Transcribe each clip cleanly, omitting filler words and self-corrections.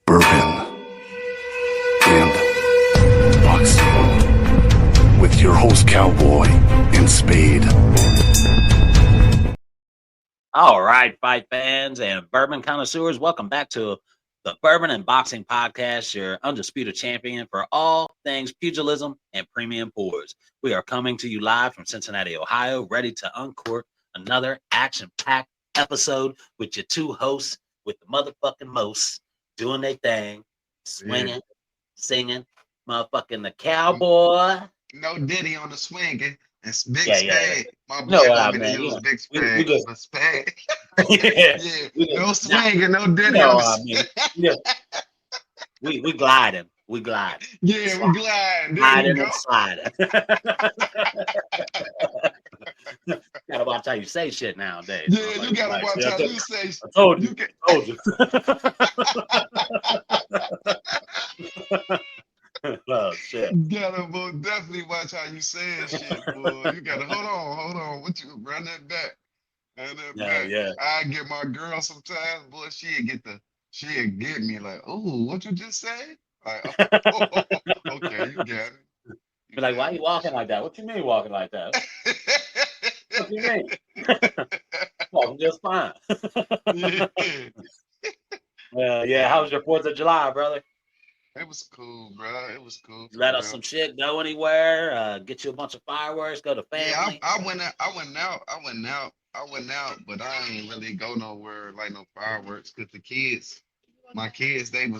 Bourbon and Boxing with your host Cowboy and Spade. All right, fight fans and bourbon connoisseurs, welcome back to the Bourbon and Boxing Podcast, your undisputed champion for all things pugilism and premium pours. We are coming to you live from Cincinnati, Ohio, ready to uncork another action-packed episode with your two hosts with the motherfucking most doing their thing, swinging, singing, motherfucking the Cowboy. No Diddy on the swinging. It's Big Yeah. Spade. My boy No, want me to man, use Big Spade. we just, but Spade. yeah, No swinging, no Diddy no, on the I mean, yeah. We gliding. We glide. Yeah, we gliding. There Gliding you and go. sliding. Gotta watch how you say shit nowadays. Yeah, you gotta watch how you say. I told you. Told you. Oh shit. You gotta most definitely watch how you say shit, boy. You gotta hold on. What you run that back? Yeah. I get my girl sometimes, boy. She'll get me like, oh, what you just say? Like, okay, you got it. Be like, why you walking like that? What you mean walking like that? What you mean? Walking just fine. Yeah. How was your 4th of July, brother? It was cool, bro. It was cool. Let us some shit. Go anywhere. Get you a bunch of fireworks. Go to family. Yeah, I went out, but I ain't really go nowhere like no fireworks because my kids, they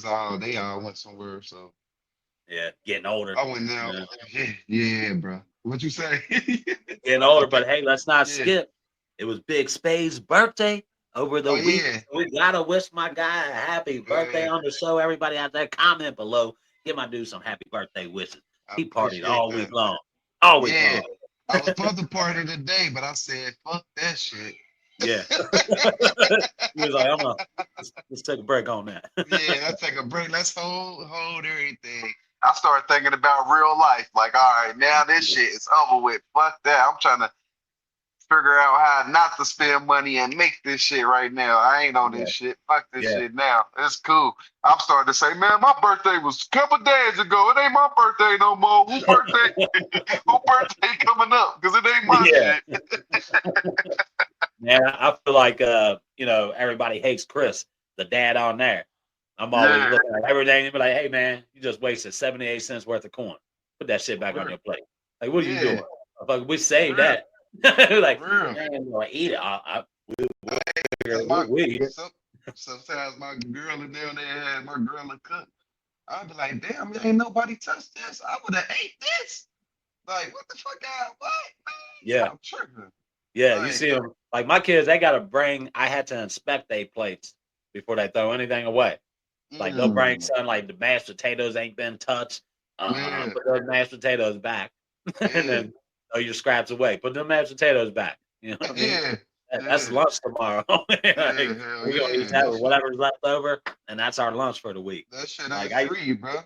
all went somewhere. So yeah, getting older. I went out. Yeah, bro. What you say? Getting older, but hey, let's not skip. It was Big Spade's birthday over the week. Yeah. We gotta wish my guy a happy birthday on the show. Everybody out there, comment below. Give my dude some happy birthday wishes. He partied all week long. All week long. I was supposed to party today, but I said, fuck that shit. Yeah. He was like, let's take a break on that. Yeah, let's take a break. Let's hold everything. I started thinking about real life. Like, all right, now this shit is over with. Fuck that. I'm trying to figure out how not to spend money and make this shit right now. I ain't on this shit. Fuck this shit now. It's cool. I'm starting to say, man, my birthday was a couple days ago. It ain't my birthday no more. Who birthday coming up? Because it ain't my shit. Yeah, I feel like everybody hates Chris, the dad on there. I'm always looking at everything and be like, hey man, you just wasted 78 cents worth of corn. Put that shit back on your plate. Like, what are you doing? Like, we saved that. Like, man, eat it. Sometimes my girl in there, had my girl a cook. I'd be like, damn, ain't nobody touched this. I would have ate this. Like, what the fuck? What? Yeah. I'm tripping. Yeah, like, you see them. Like my kids, they got to bring. I had to inspect their plates before they throw anything away. Like they'll bring something like the mashed potatoes ain't been touched. Put those mashed potatoes back, and then throw your scraps away. Put them mashed potatoes back. You know what I mean? That's lunch tomorrow. We're gonna eat that with whatever's left over, and that's our lunch for the week. That shit ain't free, bro.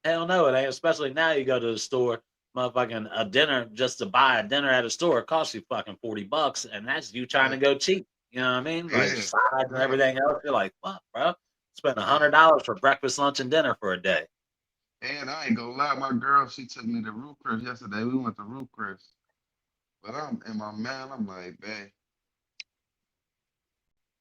Hell no, it ain't. Especially now, you go to the store. Motherfucking a dinner, just to buy a dinner at a store costs you fucking $40, and that's you trying to go cheap. You know what I mean? Like sides and everything else. You're like, fuck, bro. Spend $100 for breakfast, lunch, and dinner for a day. And I ain't gonna lie, my girl, she took me to Ruth Chris yesterday. We went to Ruth Chris. But I'm like, babe,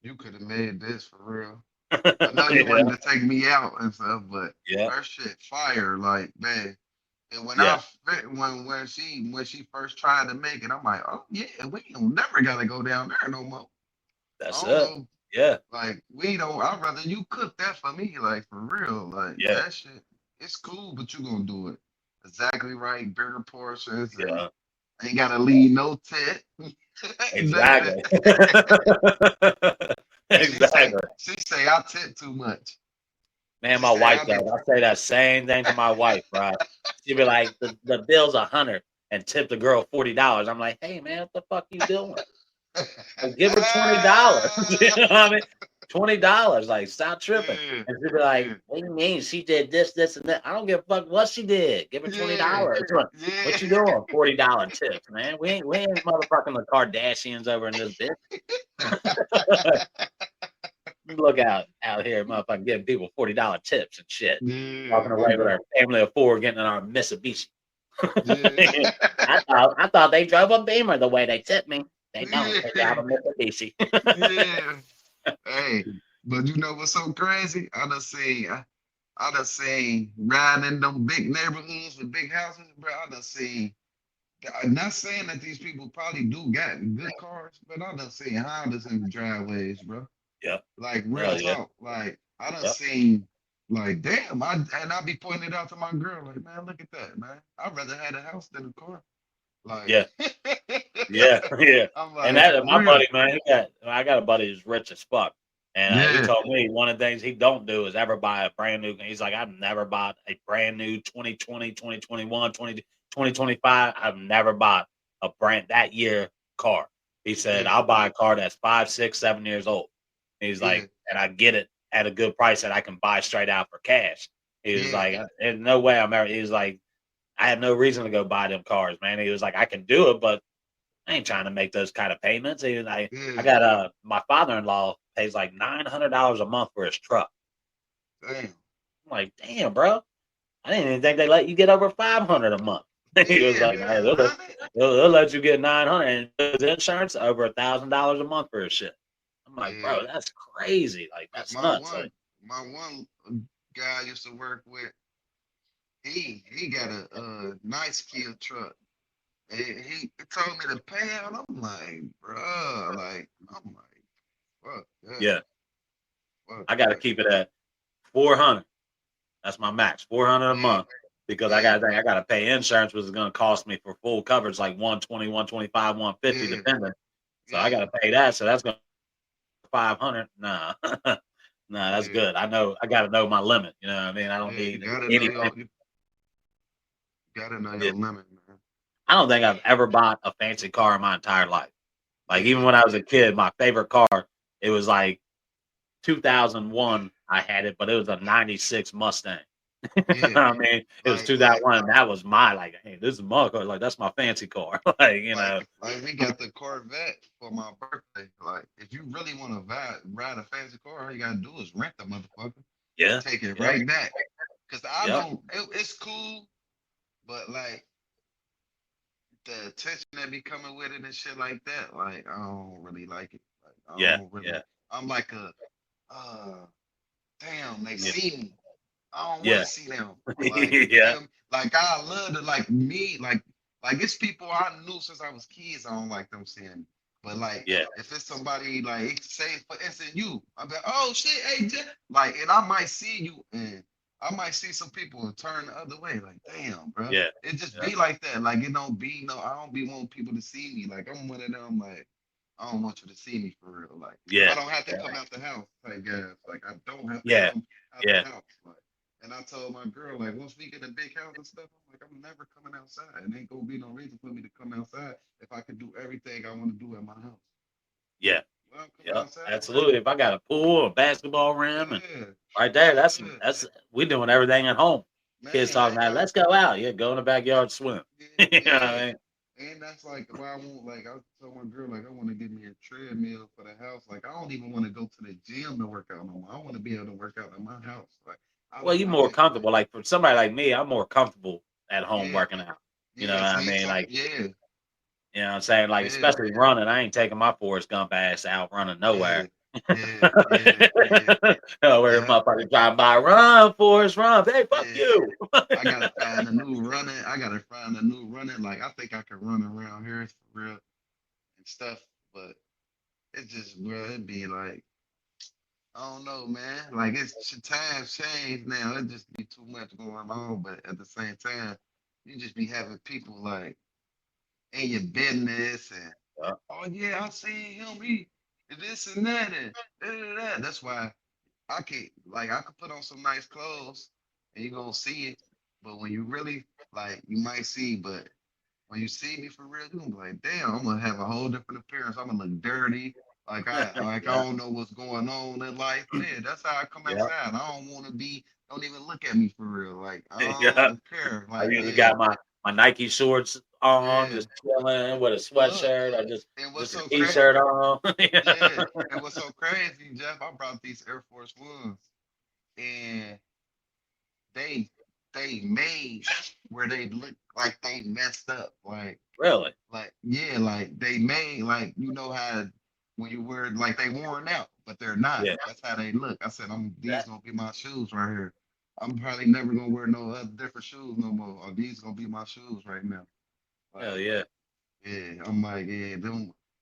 you could have made this for real. I know you wanted to take me out and stuff, but her shit fire, like, man. And when she first tried to make it, I'm like, oh yeah, we don't never gotta go down there no more. That's it. Yeah. Like I'd rather you cook that for me, like for real. Like that shit, it's cool, but you gonna do it exactly right, bigger portions. Yeah. Ain't gotta leave no tit. Exactly. Exactly. She say I tit too much. Man, my wife does. I say that same thing to my wife, bro. She be like, the bill's $100 and tip the girl $40. I'm like, hey man, what the fuck you doing? Like, give her $20. You know what I mean? $20. Like, stop tripping. And she be like, what do you mean? She did this, and that. I don't give a fuck what she did. Give her $20. What you doing? $40 tips, man. We ain't motherfucking the Kardashians over in this bitch. Look out here, motherfucker, giving people $40 tips and shit. Yeah, Walking my away with girl. our family of four getting in our Mitsubishi. Yeah. I thought they drove a Beamer the way they tipped me. They don't. They drive Yeah. a Mitsubishi. Yeah. Hey, but you know what's so crazy? I done seen riding in them big neighborhoods with big houses, bro. I done seen. I'm not saying that these people probably do got good cars, but I done seen Hondas in the driveways, bro. Yep. Like real Hell yeah. talk. Like I done Yep. seen like damn, I be pointing it out to my girl, like, man, look at that, man. I'd rather have a house than a car. Like Yeah. Yeah. Yeah. I'm And like, that for my real. buddy, man, I got a buddy who's rich as fuck. And he Yeah, told me one of the things he don't do is ever buy a brand new. He's like, I've never bought a brand new 2020, 2021, 2025. I've never bought a brand that year car. He said, yeah, I'll buy a car that's 5, 6, 7 years old. He's yeah, like, and I get it at a good price that I can buy straight out for cash. He was yeah, like, there's no way I'm ever. He was like, I have no reason to go buy them cars, man. He was like, I can do it, but I ain't trying to make those kind of payments. He was like, I yeah. got my father-in-law pays like $900 a month for his truck. Damn. I'm like, damn, bro. I didn't even think they let you get over 500 a month. He was Yeah, like, hey, man. they'll let you get 900 and his insurance over $1,000 a month for his shit. I'm like, Yeah. bro, that's crazy. Like, 'Cause that's nuts. Like, my one guy I used to work with, he got a nice Kia truck. He told me to pay out. I'm like, bruh, like, I'm like, fuck that, yeah, fuck I got to that. keep it at 400. That's my max, 400 a Yeah, month. Because yeah, I got to pay insurance, which is going to cost me for full coverage like 120, 125, 150, yeah, depending. So I got yeah, to pay that. So that's going to 500. Nah, nah, that's yeah, good. I know I got to know my limit. You know what I mean? I don't yeah. You need gotta know anything. you gotta know Yeah. your limit, man. I don't think I've ever bought a fancy car in my entire life. Like even Yeah, when I was a kid, my favorite car, it was like 2001. I had it, but it was a '96 Mustang. yeah. I mean, it was Like, like, 2001. That was my like, hey, this is my car. Like that's my fancy car. Like you like, know, like we got the Corvette for my birthday. Like, if you really want to ride a fancy car, all you gotta do is rent the motherfucker and yeah, take it yep, right back. Cause I yep, don't. It's cool, but like the attention that be coming with it and shit like that, like I don't really like it. Like I yeah, don't really. yeah, I'm like a, uh, damn, they yeah, see me. I don't want yeah, to see them. Like you yeah, feel me? Like I love to like me. Like it's people I knew since I was kids. I don't like them seeing me. But like yeah, if it's somebody like say for instance you, I'm like, oh shit, hey, like, and I might see you and I might see some people and turn the other way. Like damn, bro, yeah, it just yeah, be like that. Like it don't be no. I don't be wanting people to see me. Like I'm one of them. Like I don't want you to see me for real. Like I yeah, don't have to come out the house. Like guys, like I don't have to yeah, come out the yeah, house. Like. And I told my girl, like, once we get a big house and stuff, I'm like, I'm never coming outside. And ain't gonna be no reason for me to come outside if I could do everything I want to do at my house. yeah, Well, I'm coming yeah. outside, bro. Absolutely. If I got a pool, a basketball rim, and Yeah, right there, yeah, that's we doing everything at home. Kids man. talking about, let's go out. Yeah, go in the backyard, swim. Yeah, You know what yeah. I mean? And that's like why I want, like, I told my girl, like, I want to get me a treadmill for the house. Like, I don't even want to go to the gym to work out no more. I want to be able to work out in my house. Like, Well, you're I more like, comfortable. Like for somebody like me, I'm more comfortable at home yeah, working out. You know yeah. what I See, mean? Like, yeah, you know what I'm saying? Like, yeah, especially running, I ain't taking my Forrest Gump ass out running yeah, nowhere. yeah, yeah, yeah. Where Yeah, motherfuckers driving by, run, Forrest, run. Hey, fuck yeah. you. I gotta find a new running. I gotta find a new running. Like I think I can run around here for real and stuff, but it just bro, it be like I don't know, man. Like times change now. It just be too much going on, but at the same time, you just be having people like in your business and Yeah, oh yeah, I seen him. He this and that and da, da, da. That's why I can't like I could put on some nice clothes and you gonna see it, but when you really like you might see, but when you see me for real, you're gonna be like, damn, I'm gonna have a whole different appearance. I'm gonna look dirty. I yeah, don't know what's going on in life. Yeah, that's how I come yeah, outside. I don't wanna be don't even look at me for real. Like I yeah. don't care. I Like, usually yeah, got my Nike shorts on, Yeah. just chilling with a Look, sweatshirt or and what's just a so crazy? t-shirt on. Yeah, and what's so crazy, Jeff? I brought these Air Force Ones, and they they made where they look like they messed up, Really? yeah, like they made like you know how when you wear like they worn out, but they're not. Yeah. That's how they look. I said, these That, gonna be my shoes right here. I'm probably never gonna wear no other different shoes no more. Or these gonna be my shoes right now. hell Like, yeah. yeah, I'm like, yeah,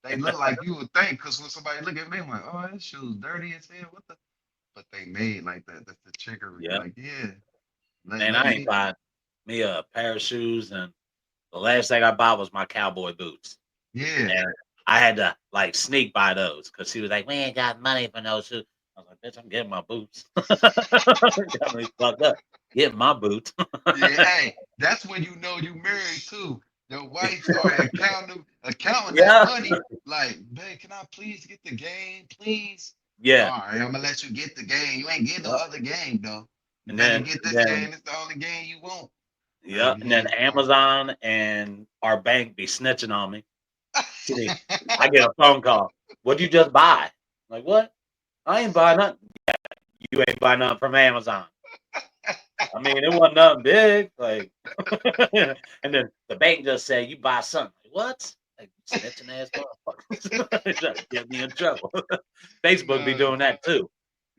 they look like you would think, because when somebody look at me, I'm like, oh, this shoe's dirty as hell. What the? But they made like that. That's the trickery. Yeah. Like, yeah, Man, let I ain't me. buying me a pair of shoes, and the last thing I bought was my cowboy boots. Yeah, And I had to like sneak buy those because she was like, "We ain't got money for no shoes." I was like, "Bitch, I'm getting my boots." Got me fucked up. Get my boots. yeah. Hey, that's when you know you married too. Your wife started accounting that Yeah. money. Like, babe, can I please get the game, please? All Yeah. right, I'm gonna let you get the game. You ain't getting no Yep. other game though. You And better then, get and this then, game. It's the only game you want. Like, yep. And yeah. then Amazon and our bank be snitching on me. See, I get a phone call. What'd you just buy? I'm like, what? I ain't buying nothing. You ain't buying nothing from Amazon. I mean, it wasn't nothing big. Like, and then the bank just said, you buy something. Like, what? Like, snitching ass motherfuckers. Trying to get me in trouble. Facebook be No, doing that too.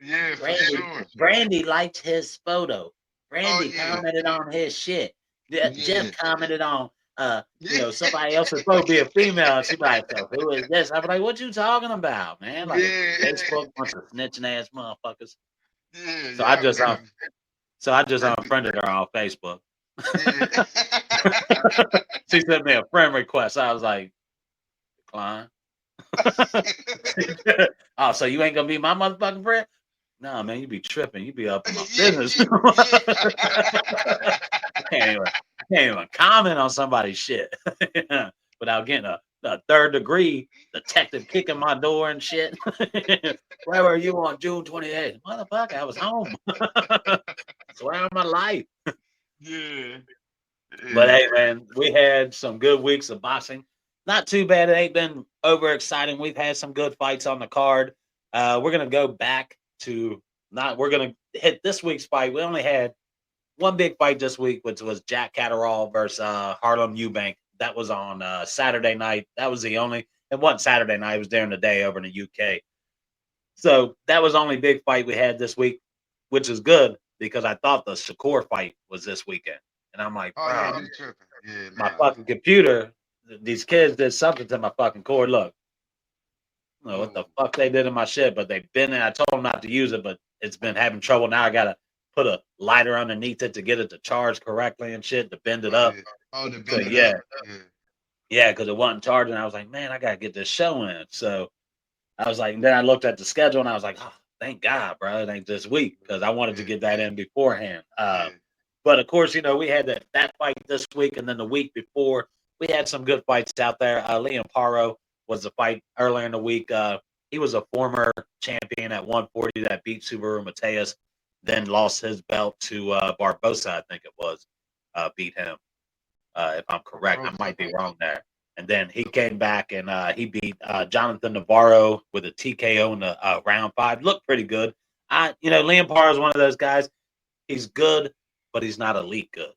yeah, for Brandy, sure. Brandy liked his photo. Oh Brandy yeah, commented on his shit. yeah, Jeff commented on yeah, somebody else is supposed to be a female. And she be like, so who is this? I'm like, what you talking about, man? Like yeah, Facebook bunch of snitching ass motherfuckers. yeah. So I Y'all just gotta, unfriended her on Facebook. yeah. She sent me a friend request. I was like, decline. Oh, so you ain't gonna be my motherfucking friend? No, man, you be tripping. You be up in my Yeah, business. yeah, yeah. I can't even comment on somebody's shit without getting a third degree detective kicking my door and shit. Where were you on June 28th? Motherfucker, I was home. Swear on my life. Yeah. But Yeah. hey, man, we had some good weeks of boxing. Not too bad. It ain't been over exciting. We've had some good fights on the card. We're gonna go back to not. We're gonna hit this week's fight. We only had one big fight this week, which was Jack Catterall versus Harlem Eubank. That was on Saturday night. That was the only. It wasn't Saturday night. It was during the day over in the UK. So that was the only big fight we had this week, which is good because I thought the Shakur fight was this weekend, and I'm like, Oh yeah, bro, you tripping. Yeah, my nah. fucking computer, these kids did something to my fucking cord. Look, I don't know what the Oh, fuck they did in my shit, but they've been. I told them not to use it, but it's been having trouble. Now I gotta put a lighter underneath it to get it to charge correctly and shit to bend it oh up. yeah. Oh, to So bend it yeah, up. Yeah. yeah, because it wasn't charging. I was like, man, I gotta get this show in. So I was like, and then I looked at the schedule and I was like, oh, thank God, bro, it ain't this week because I wanted to Yeah. get that in beforehand. Yeah. But of course, we had that fight this week, and then the week before, we had some good fights out there. Liam Paro was the fight earlier in the week. He was a former champion at 140 that beat Subaru Mateus, then lost his belt to Barbosa, I think it was, beat him. If I'm correct, I Barbosa. might be wrong there. And then he came back and he beat Jonathan Navarro with a TKO in the round 5. Looked pretty good. Liam Paro is one of those guys. He's good, but he's not elite good.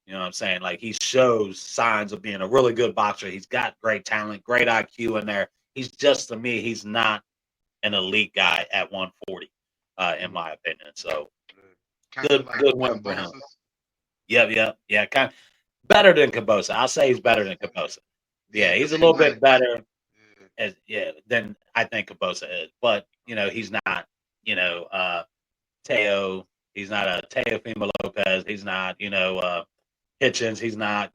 You know what I'm saying? Like he shows signs of being a really good boxer. He's got great talent, great IQ in there. He's just to me, he's not an elite guy at 140, in my opinion. So Kind of good, like good win for him. Cambosis. Yeah. Kind of better than Cabosa. I'll say he's better than Cabosa. Yeah, Yeah, he's because a he little like, bit better yeah, than I think Cabosa is. But he's not. Teo. He's not a Teofimo Lopez. He's not. Hitchens. He's not.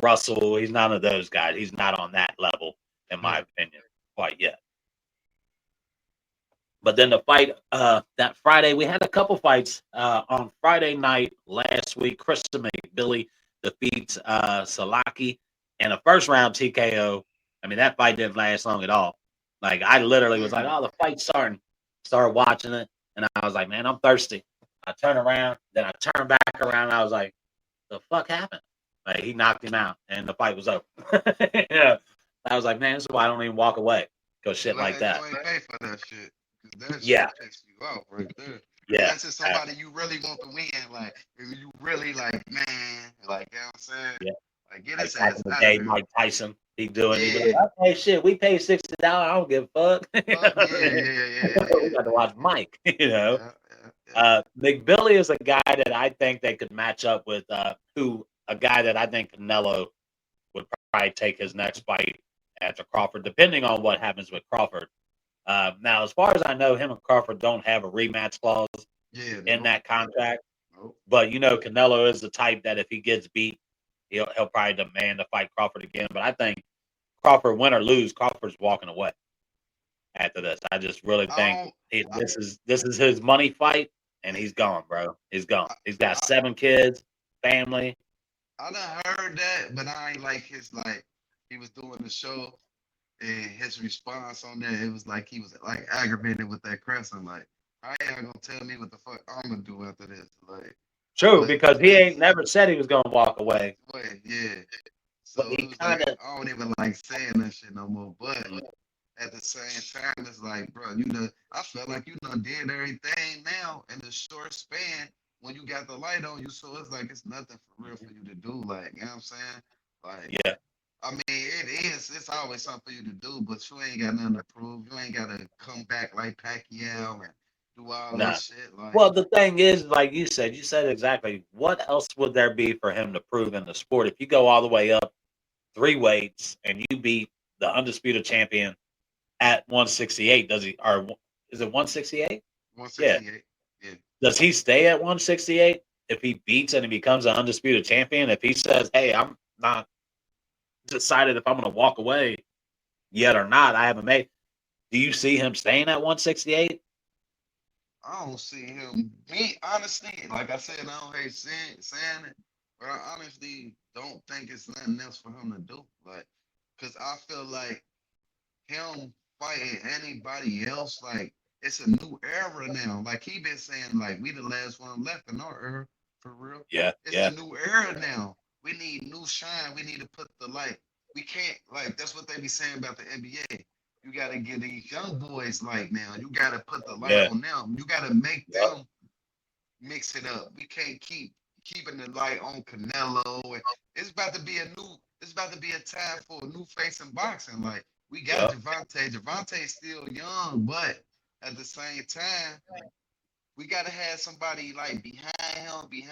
Russell. He's none of those guys. He's not on that level, in my yeah. opinion, quite yet. But then the fight that Friday, we had a couple fights on Friday night last week. Krista McBilly defeats Salaki in a first round TKO. I mean, that fight didn't last long at all. Like, I literally was like, Mm. oh, the fight's starting. Started watching it, and I was like, man, I'm thirsty. I turn around, then I turn back around, and I was like, the fuck happened? Like he knocked him out, and the fight was over. Yeah, I was like, man, this is why I don't even walk away because shit like that. You ain't pay for that shit. Cause that Yeah, shit takes you out right there. yeah. Unless it's somebody you really want to win, like if you really like, man, like you know what I'm saying? Yeah. Like get Like his back ass in the out of day, there. Mike Tyson, he'd do it. He'd be Yeah. like, okay, shit, we paid $60. I don't give a fuck. You know Fuck what yeah, I mean? We got to watch Mike. yeah, yeah. McBilly is a guy that I think they could match up with. A guy that I think Canelo would probably take his next fight after Crawford, depending on what happens with Crawford. Now, as far as I know, him and Crawford don't have a rematch clause Yeah, in that contract. nope. But Canelo is the type that if he gets beat, he'll probably demand to fight Crawford again. But I think Crawford, win or lose, Crawford's walking away after this. I just really think this is his money fight, and he's gone, bro. He's gone. He's got 7 kids, family. I done heard that, but I ain't like his like he was doing the show and his response on that, it was like he was like aggravated with that crescent. Like, how y'all gonna tell me what the fuck I'm gonna do after this? Like, True, because he ain't never said he was gonna walk away. Yeah. So But he it was kind like of I don't even like saying that shit no more. But at the same time, it's like, bro, I felt like you done did everything now in the short span when you got the light on you. So it's like it's nothing for real for you to do. Like, you know what I'm saying? Like, yeah. I mean, it is. It's always something for you to do, but you ain't got nothing to prove. You ain't got to come back like Pacquiao and do all Nah. that shit. Like, Well, the thing is, like you said exactly. What else would there be for him to prove in the sport if you go all the way up 3 weights and you beat the undisputed champion at 168? Does he? Or is it 168? Yeah. 168. Yeah. Does he stay at 168 if he beats and he becomes an undisputed champion? If he says, "Hey, I'm not decided if I'm going to walk away yet or not. I haven't made." Do you see him staying at 168? I don't see him. Me, honestly, like I said, I don't hate saying it, but I honestly don't think it's nothing else for him to do. Like, cause I feel like him fighting anybody else, like it's a new era now. Like he been saying, like we the last one left in our era, for real. Yeah, It's yeah, a new era now. We need new shine. We need to put the light. We can't like that's what they be saying about the NBA. You gotta get these young boys like now. You gotta put the light yeah, on them. You gotta make yeah, them mix it up. We can't keep keeping the light on Canelo. And it's about to be a new. It's about to be a time for a new face in boxing. Like we got yeah, Javante. Javante's still young, but at the same time, we gotta have somebody like behind him. We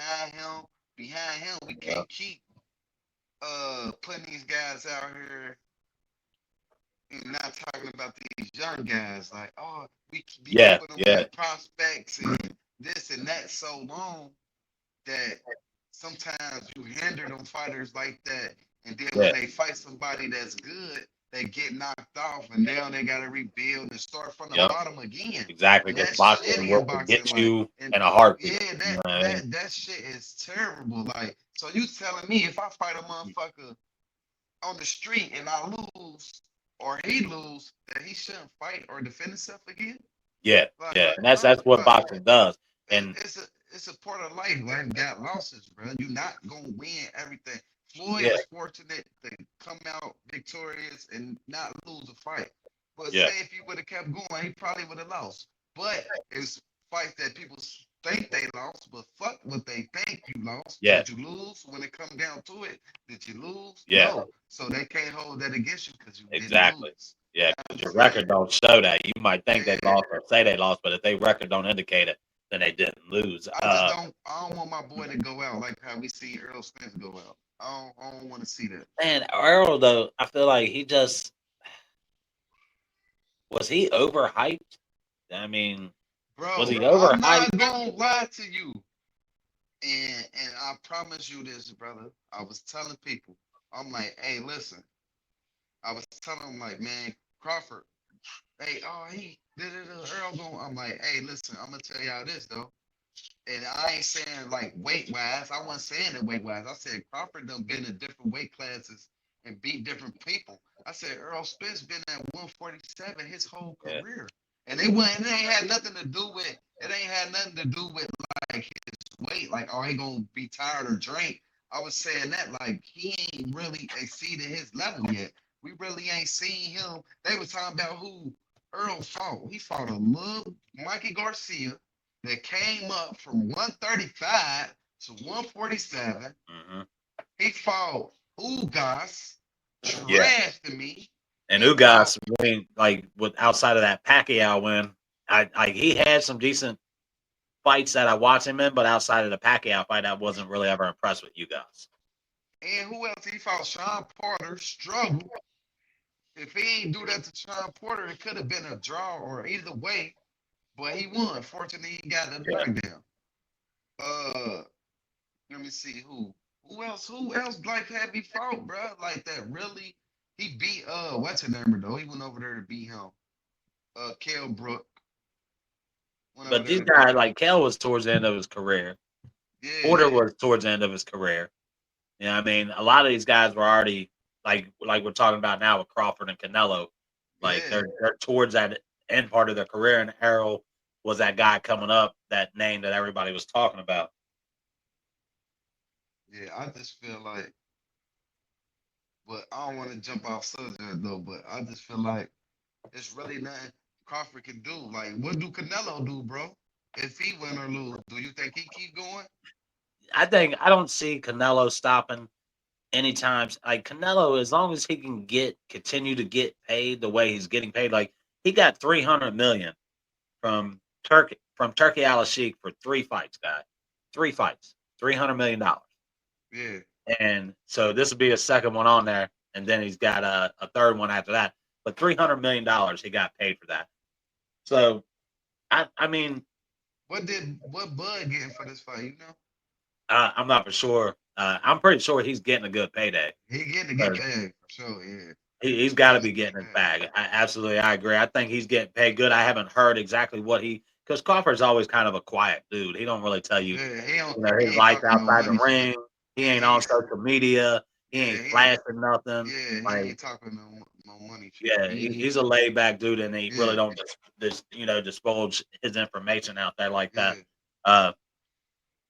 yeah, can't keep putting these guys out here and not talking about these young guys. Like, oh, we be yeah, keeping them yeah, like prospects and this and that so long that sometimes you hinder them fighters like that. And then when yeah. they fight somebody that's good, they get knocked off and now they gotta rebuild and start from the Yep, bottom again. exactly. And Because that's boxing shitty in will boxing. forget Like, you and in a heartbeat. yeah, You know what I mean? that shit is terrible. Like, so you telling me if I fight a motherfucker on the street and I lose or he lose, that he shouldn't fight or defend himself again? Yeah, Like, yeah, and that's what boxing does. And it's a part of life. Life got losses, bro. You're not gonna win everything. Floyd yeah, was fortunate to come out victorious and not lose a fight. But yeah, say if he would have kept going, he probably would have lost. But it's fights that people think they lost, but fuck what they think you lost. yeah, Did you lose? When it comes down to it, did you lose? yeah, No. So they can't hold that against you because you didn't exactly. lose. Yeah, You know because what your I'm saying? record don't show that. You might think they Yeah. lost or say they lost, but if they record don't indicate it, then they didn't lose. I just don't. I don't want my boy to go out like how we see Earl Spence go out. I don't want to see that. Man, Earl though, I feel like he just was he overhyped? I mean, was he Bro, I'm overhyped? not gonna lie to you, and I promise you this, brother. I was telling people, I'm like, hey, listen. I was telling them like, man, Crawford, hey, oh, he did it, Earl going. I'm like, hey, listen, I'm gonna tell y'all this though. And I ain't saying like weight wise. I wasn't saying it weight wise. I said Crawford done been in different weight classes and beat different people. I said Earl Spence been at 147 his whole Yeah, career. And it ain't had nothing to do with it ain't had nothing to do with like his weight, like oh he gonna be tired or drink. I was saying that like he ain't really exceeded his level yet. We really ain't seen him. They was talking about who Earl fought. He fought a little Mikey Garcia that came up from 135 to 147. Mm-hmm. He fought Ugas, Yeah. trash to me. And He fought, Ugas win, like with outside of that Pacquiao win, he had some decent fights that I watched him in, but outside of the Pacquiao fight, I wasn't really ever impressed with Ugas. and who else? He fought Sean Porter, struggled. If he ain't do that to Sean Porter, it could have been a draw or either way. But he won. Fortunately, he got the Yeah. knockdown. Uh, let me see who else Black had he fought, bro? Like that really. He beat what's her name though? He went over there to beat him. Kell Brook went over But there these to beat guys, him. like Kel was towards the end of his career. Porter Yeah, was towards the end of his career. You know what I mean? A lot of these guys were already like we're talking about now with Crawford and Canelo. Like yeah, they're towards that end part of their career, and Errol was that guy coming up, that name that everybody was talking about. yeah. I just feel like, but I don't want to jump off subject though. But I just feel like it's really nothing Crawford can do. Like, what do Canelo do, bro? If he win or lose, do you think he keep going? I don't see Canelo stopping anytime. Like Canelo, as long as he can continue to get paid the way he's getting paid, like he got 300 million from Turkey Al Sheikh for 3 fights, guy. 3 fights, $300 million. Yeah, And so this will be a second one on there, and then he's got a third one after that. But $300 million he got paid for that. So I mean, what Bud getting for this fight? You know, I'm not for sure. I'm pretty sure he's getting a good payday. he getting to get paid for sure. Yeah, He's he got to getting be to get getting his paid. bag. Absolutely, I agree. I think he's getting paid good. I haven't heard exactly what because Crawford's always kind of a quiet dude. He don't really tell you, Yeah, he don't. his He ain't life talking no outside the money shit. ring. He Yeah, ain't he on ain't. social media. He Yeah, ain't he ain't. flashing nothing. Yeah, he Like, ain't talking no money shit. yeah, he's a laid back dude, and he really Yeah, don't divulge his information out there like that. yeah, Uh,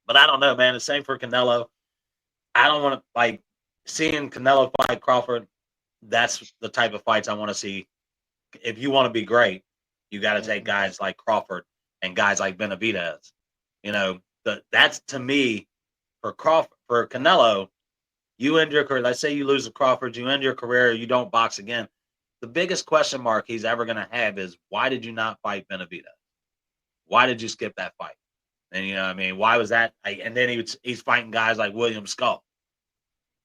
but I don't know, man. The same for Canelo. I don't want to seeing Canelo fight Crawford. That's the type of fights I want to see. If you want to be great, you got to take mhm, guys like Crawford and guys like Benavidez. That's to me for Canelo. You end your career. Let's say you lose to Crawford, you end your career, you don't box again. The biggest question mark he's ever going to have is why did you not fight Benavidez? Why did you skip that fight? And you know, what I mean, why was that? And then he's fighting guys like William Skull.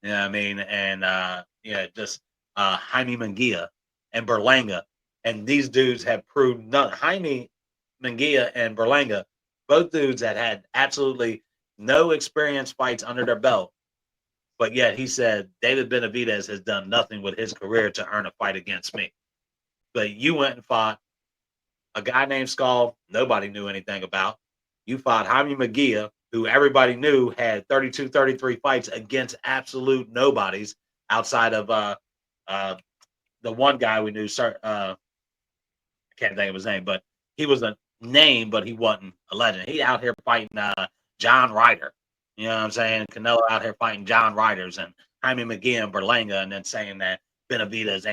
You know what I mean? And just Jaime Munguia and Berlanga. And these dudes have proved none. Jaime Munguia and Berlanga, both dudes that had absolutely no experience fights under their belt. But yet he said David Benavidez has done nothing with his career to earn a fight against me. But you went and fought a guy named Skull, nobody knew anything about. You fought Jaime Munguia, who everybody knew had 32, 33 fights against absolute nobodies outside of uh, the one guy we knew. I can't think of his name, but he was a name, but he wasn't a legend. He out here fighting John Ryder. You know what I'm saying? Canelo out here fighting John Ryders and Jaime McGee and Berlanga, and then saying that Benavidez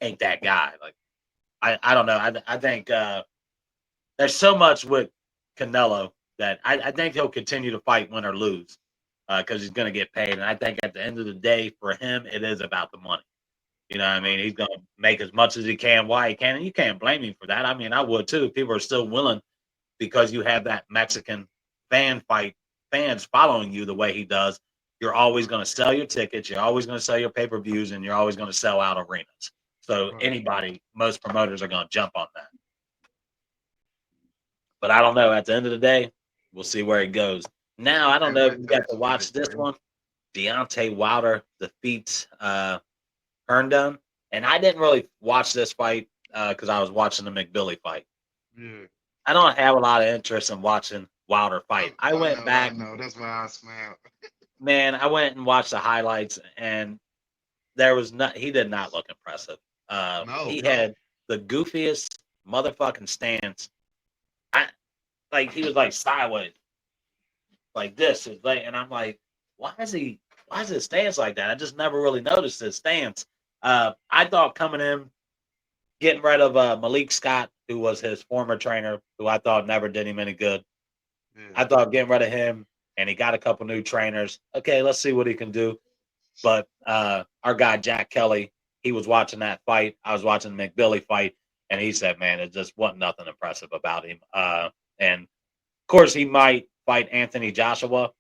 ain't that guy. Like I don't know. I think there's so much with Canelo that I think he'll continue to fight, win or lose, because he's going to get paid. And I think at the end of the day, for him, it is about the money. You know what I mean? He's going to make as much as he can while he can. And you can't blame him for that. I mean, I would too. People are still willing because you have that Mexican fans following you the way he does. You're always going to sell your tickets. You're always going to sell your pay-per-views, and you're always going to sell out arenas. So right. most promoters are going to jump on that. But I don't know. At the end of the day, we'll see where it goes. Now, I don't And know if let you got that to watch shit, this bro. one. Deontay Wilder defeats Herndon. And I didn't really watch this fight because I was watching the McBilly fight. Yeah. I don't have a lot of interest in watching Wilder fight. I went I back, know. That's why I smile. man. I went and watched the highlights, and he did not look impressive. No. He had the goofiest motherfucking stance. He was like sideways, like this is like, and I'm like, why is he why is his stance like that? I just never really noticed his stance. I thought coming in, getting rid of Malik Scott, who was his former trainer, who I thought never did him any good. Yeah. I thought getting rid of him, and he got a couple new trainers. Okay, let's see what he can do. But our guy Jack Kelly, he was watching that fight. I was watching the McBilly fight, and he said, "Man, it just wasn't nothing impressive about him." And of course, he might fight Anthony Joshua,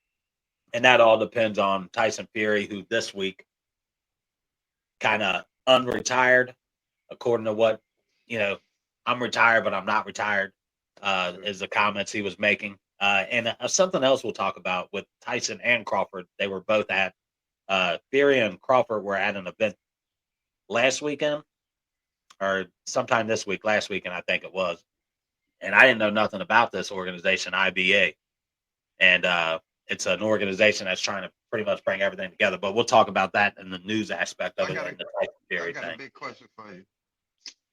and that all depends on Tyson Fury, who this week kind of unretired, according to what I'm retired, but I'm not retired. Is the comments he was making. And something else we'll talk about with Tyson and Crawford. They were both at Fury and Crawford were at an event last weekend or sometime this week, last weekend, I think it was. And I didn't know nothing about this organization, IBA. And it's an organization that's trying to pretty much bring everything together. But we'll talk about that in the news aspect of it and the Tyson Fury I got thing. a big question for you.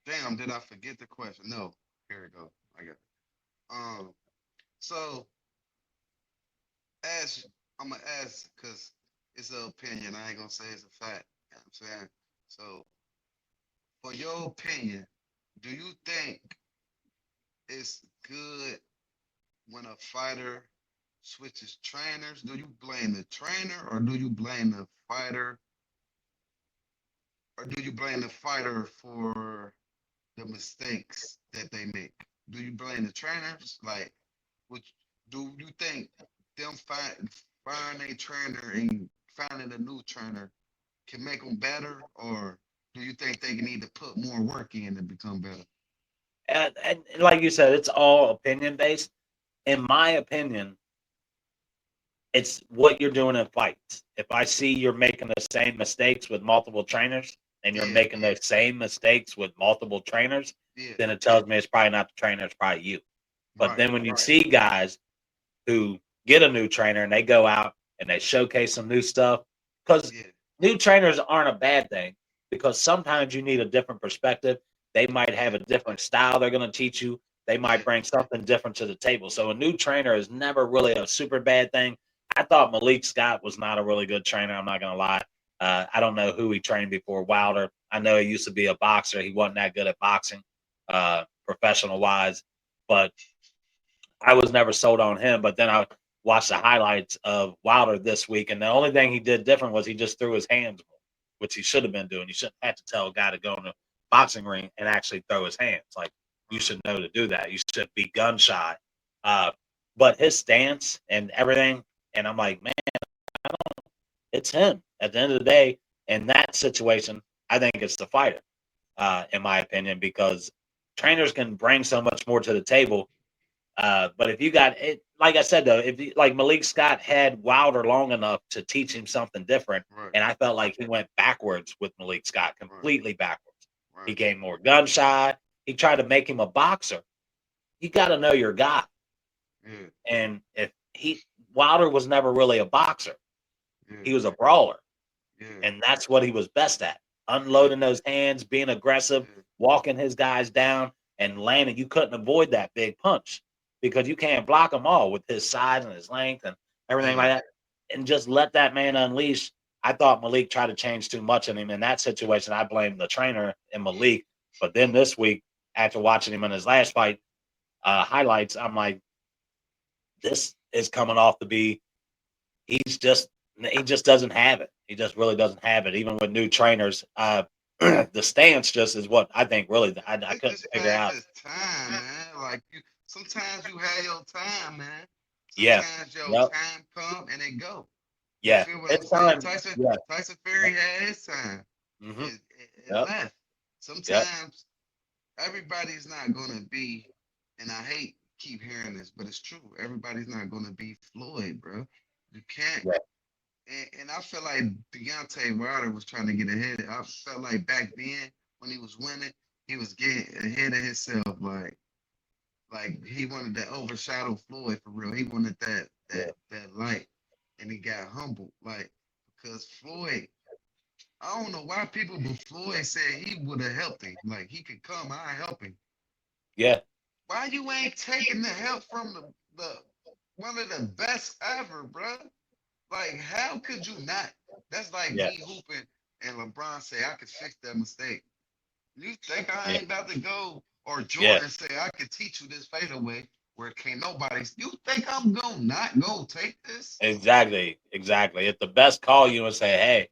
Damn, did I forget the question? No, here we go. I got it. So as I'm gonna ask because it's an opinion. I ain't gonna say it's a fact. You know what I'm saying? So for your opinion, do you think it's good when a fighter switches trainers? Do you blame the trainer or do you blame the fighter? Or do you blame the fighter for the mistakes that they make? Do you blame the trainers? Like, which do you think them firing a trainer and finding a new trainer can make them better, or do you think they need to put more work in to become better? And like you said, it's all opinion based. In my opinion, it's what you're doing in fights. If I see you're making the same mistakes with multiple trainers and you're Yeah, making the same mistakes with multiple trainers, yeah, then it tells me it's probably not the trainer, it's probably you. But right, then when you see guys who get a new trainer and they go out and they showcase some new stuff, because yeah, new trainers aren't a bad thing, because sometimes you need a different perspective. They might have a different style they're going to teach you. They might yeah, bring something different to the table. So a new trainer is never really a super bad thing. I thought Malik Scott was not a really good trainer. I'm not going to lie. I don't know who he trained before Wilder. I know he used to be a boxer. He wasn't that good at boxing, professional wise, but I was never sold on him. But then I watched the highlights of Wilder this week, and the only thing he did different was he just threw his hands more, which he should have been doing. You shouldn't have to tell a guy to go in a boxing ring and actually throw his hands. Like, you should know to do that. You should be gun shy. Uh, but his stance and everything, and I'm like, man, it's him. At the end of the day, in that situation, I think it's the fighter, in my opinion, because trainers can bring so much more to the table. But if you got it, like I said though, if you, like Malik Scott had Wilder long enough to teach him something different, right, and I felt like he went backwards with Malik Scott, right, completely backwards. He right, gained more gun shy. He tried to make him a boxer. You got to know your guy. yeah, And if Wilder was never really a boxer, yeah, he was a brawler, yeah, and that's what he was best at: yeah, unloading those hands, being aggressive, yeah, walking his guys down, and landing. You couldn't avoid that big punch because you can't block them all with his size and his length and everything yeah. like that. And just let that man unleash. I thought Malik tried to change too much in him in that situation. I blame the trainer and Malik. But then this week, after watching him in his last fight highlights, I'm like, this is coming off to be. He's just he just doesn't have it. He just really doesn't have it. Even with new trainers, the stance just is what I think really I It's couldn't just figure out. past time, man. Like you, sometimes you have your time, man. Yeah. Sometimes your Yep. time come and it go. You Yeah. feel what I'm It's saying? time. Yeah. Tyson Fury had his time. Mm-hmm. It Yep. left. Yep. Sometimes everybody's not gonna be, and I hate keep hearing this, but it's true. Everybody's not gonna be Floyd, bro. You can't. Yeah. And I feel like Deontay Wilder was trying to get ahead. I felt like back then when he was winning, he was getting ahead of himself. Like he wanted to overshadow Floyd for real. He wanted Yeah. that light, and he got humbled. Like because Floyd, I don't know why people, but Floyd said he would have helped him. Like he could come, I help him. Yeah. Why you ain't taking the help from the one of the best ever, bro? Like how could you not? That's like Yeah. me hooping and LeBron say I could fix that mistake. You think I Yeah. ain't about to go? Or Yeah. Jordan say I could teach you this fadeaway where can't nobody. You think I'm gonna not go take this? Exactly. Exactly. If the best call you and say, hey,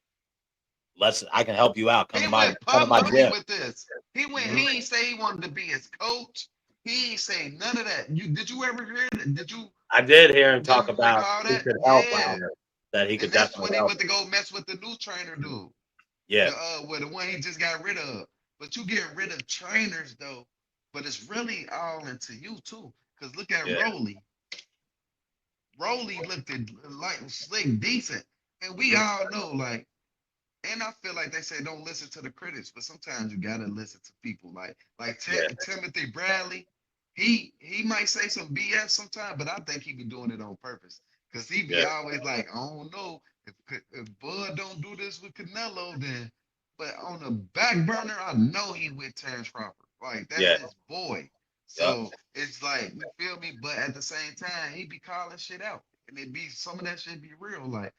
I can help you out. He went Come to my publicly gym. with this. He went. Mhm. He ain't say he wanted to be his coach. He ain't say none of that. Did you ever hear that? I did hear him Did talk you about recall he that? could help Yeah. Wilder, that he could And that's definitely when he help went him. to go mess with the new trainer dude. Yeah. The one he just got rid of. But you get rid of trainers though. But it's really all into you too. Cause look at Yeah. Rolly. Rolly looked at like slick, decent, and we Mhm. all know like. And I feel like they say don't listen to the critics, but sometimes you gotta listen to people Yeah. Timothy Bradley. He might say some BS sometimes, but I think he be doing it on purpose because he be Yeah. always like, I don't know if Bud don't do this with Canelo, then. But on the back burner, I know he with Terrence Crawford. Like that's Yeah. his boy. Yep. So it's like you feel me, but at the same time, he be calling shit out, and it be some of that shit be real. Like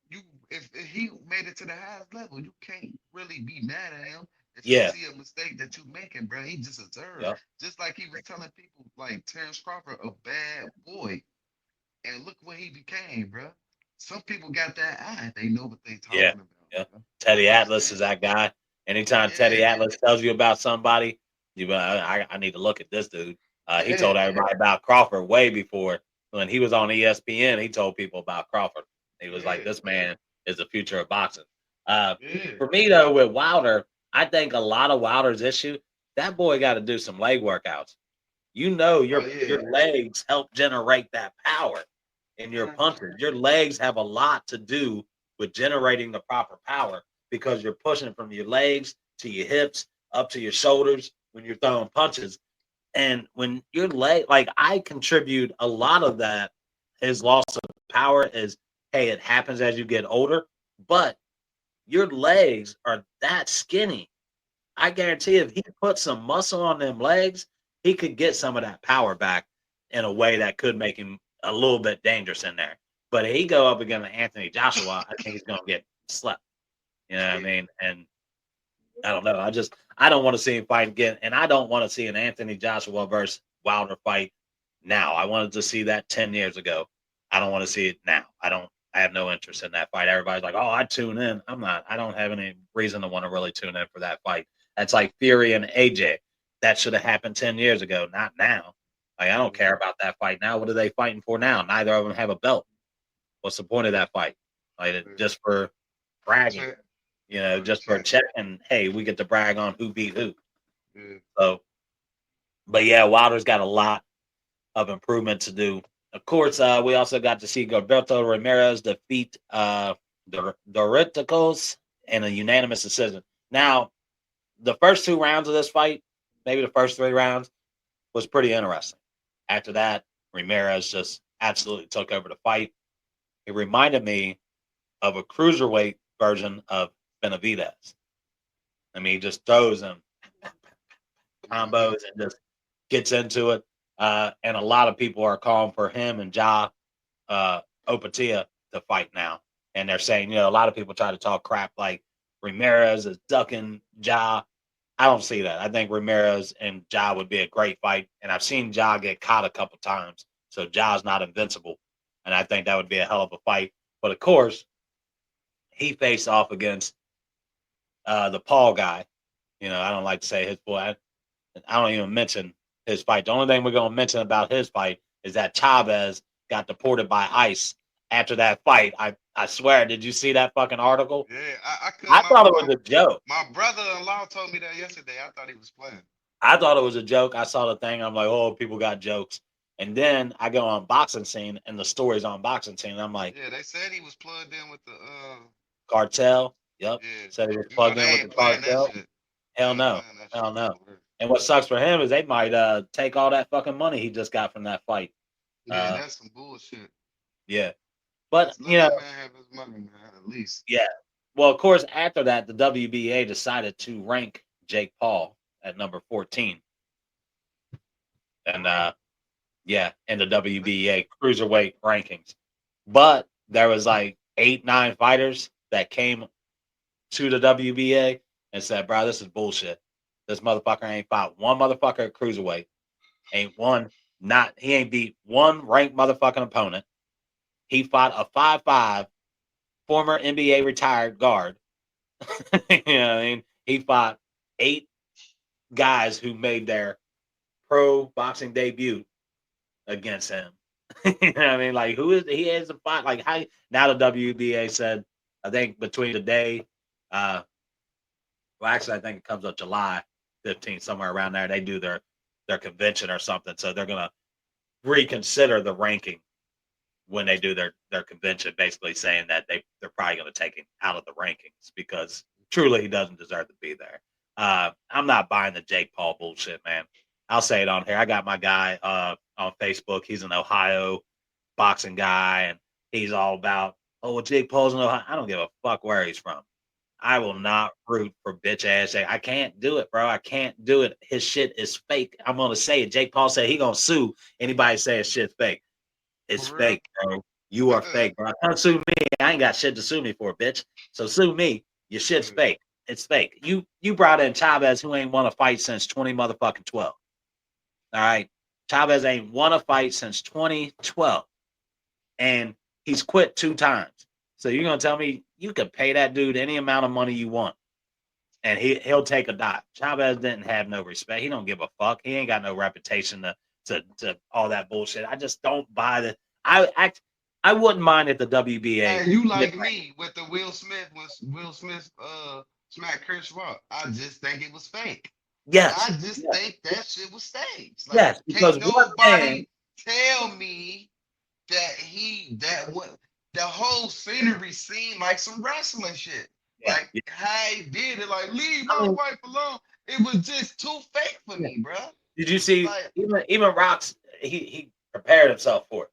you if he made it to the highest level, you can't really be mad at him if you Yeah. see a mistake that you making, bro. He just observed. Yep. Just like he was telling people like Terrence Crawford a bad boy. And look what he became, bro. Some people got that eye. They know what they Yeah. talking about, Yeah. bro. Teddy You Atlas understand? is that guy. Anytime Teddy Yeah, Atlas tells you about somebody, I need to look at this dude. He yeah, told everybody about Crawford way before when he was on ESPN. He told people about Crawford. He was like, yeah, "This man is the future of boxing." Uh, yeah. for me though, with Wilder, I think a lot of Wilder's issue that boy got to do some leg workouts. You know, Oh your yeah. legs help generate that power in your Mhm. punches. Your legs have a lot to do with generating the proper power because you're pushing from your legs to your hips up to your shoulders when you're throwing punches. And when your leg, like I contribute a lot of that, his loss of power is, hey, it happens as you get older, but your legs are that skinny. I guarantee if he put some muscle on them legs, he could get some of that power back in a way that could make him a little bit dangerous in there. But if he go up against Anthony Joshua, I think he's gonna get slept. You know what I Yeah. mean? And I don't know. I don't want to see him fight again, and I don't want to see an Anthony Joshua versus Wilder fight now. I wanted to see that 10 years ago. I don't want to see it now. I have no interest in that fight. Everybody's like, "Oh, I tune in." I'm not. I don't have any reason to want to really tune in for that fight. That's like Fury and AJ. That should have happened 10 years ago, not now. Like I don't care about that fight now. What are they fighting for now? Neither of them have a belt. What's the point of that fight? Like Yeah. just for For the bragging, check, for the just for check. checking. Hey, we get to brag on who beat who. Yeah. So, but yeah, Wilder's got a lot of improvement to do. Of course, we also got to see Gilberto Ramirez defeat Doriticos in a unanimous decision. Now, the first 2 rounds of this fight, maybe the first 3 rounds, was pretty interesting. After that, Ramirez just absolutely took over the fight. It reminded me of a cruiserweight version of Benavidez. I mean, he just throws him Mhm. combos and just gets into it. And a lot of people are calling for him and Opatia to fight now. And they're saying, a lot of people try to talk crap like Ramirez is ducking Ja. I don't see that. I think Ramirez and Ja would be a great fight. And I've seen Ja get caught a couple times. So Ja's not invincible. And I think that would be a hell of a fight. But of course, he faced off against the Paul guy. I don't like to say his boy. I don't even mention his fight. The only thing we're going to mention about his fight is that Chavez got deported by ICE after that fight. I swear, did you see that fucking article? Yeah, I could. I thought it was a joke. My brother-in-law told me that yesterday. I thought he was playing. I thought it was a joke. I saw the thing. I'm like, oh, people got jokes. And then I go on Boxing Scene, and the story's on Boxing Scene. I'm like, Yeah, they said he was plugged in with the cartel. Yep. yeah. Said he was You know plugged in they with the ain't playing that cartel. shit. They Hell ain't no. playing that Hell shit. no. And what sucks for him is they might take all that fucking money he just got from that fight. Yeah, Uh, that's some bullshit. yeah. But, Let that man have his money, man, at least. yeah. Well, of course, after that, the WBA decided to rank Jake Paul at number 14. And, yeah, in the WBA cruiserweight rankings. But there was like 8, 9 fighters that came to the WBA and said, bro, this is bullshit. This motherfucker ain't fought one motherfucker at cruiserweight. He ain't beat one ranked motherfucking opponent. He fought a 5'5" former NBA retired guard. You know what I mean? He fought 8 guys who made their pro boxing debut against him. You know what I mean? Like, he has a fight? Like, how now the WBA said, I think between today, well, actually, I think it comes up July 15th, somewhere around there. They do their convention or something, so they're gonna reconsider the ranking when they do their convention, basically saying that they're probably going to take him out of the rankings because truly he doesn't deserve to be there. I'm not buying the Jake Paul bullshit, man. I'll say it on here. I got my guy on Facebook. He's an Ohio boxing guy, and he's all about, oh, well, Jake Paul's in Ohio. I don't give a fuck where he's from. I will not root for bitch ass. I can't do it, bro. I can't do it. His shit is fake. I'm gonna say it. Jake Paul said he gonna sue anybody say his shit's fake. It's fake, bro. You are fake, bro. Don't sue me. I ain't got shit to sue me for, bitch. So sue me. Your shit's fake. It's fake. You brought in Chavez, who ain't won a fight since 20 motherfucking 12. All right. Chavez ain't won a fight since 2012. And he's quit 2 times. So you're gonna tell me you could pay that dude any amount of money you want, and he'll take a dive. Chavez didn't have no respect. He don't give a fuck. He ain't got no reputation to all that bullshit. I just don't buy the. I wouldn't mind if the WBA. Hey, you like me with the Will Smith smack Chris Rock. I just think it was fake. Yes. I just think that shit was staged. Like, yes, because can't nobody tell me that what the whole scenery seemed like some wrestling shit. Yeah, like how he did it, like leave my wife alone. It was just too fake for me, bro. Did you see even Rock's he prepared himself for it.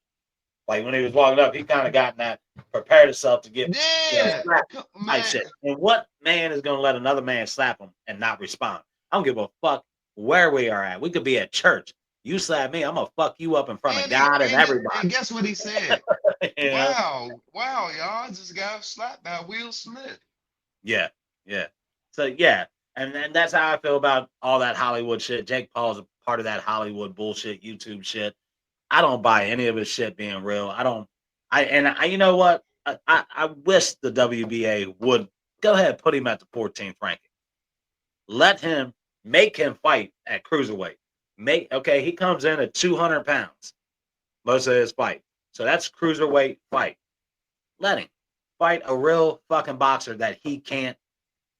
Like when he was walking up, he kind of got in that, prepared himself to get type shit. And what man is gonna let another man slap him and not respond? I don't give a fuck where we are at. We could be at church. You slap me, I'm gonna fuck you up in front of God and everybody. And guess what he said? Wow, y'all, I just got slapped by Will Smith. Yeah. So and that's how I feel about all that Hollywood shit. Jake Paul's a part of that Hollywood bullshit, YouTube shit. I don't buy any of his shit being real. You know what? I wish the WBA would go ahead and put him at the 14th ranking. Make him fight at cruiserweight. He comes in at 200 pounds most of his fight. So that's cruiserweight fight. Let him fight a real fucking boxer that he can't,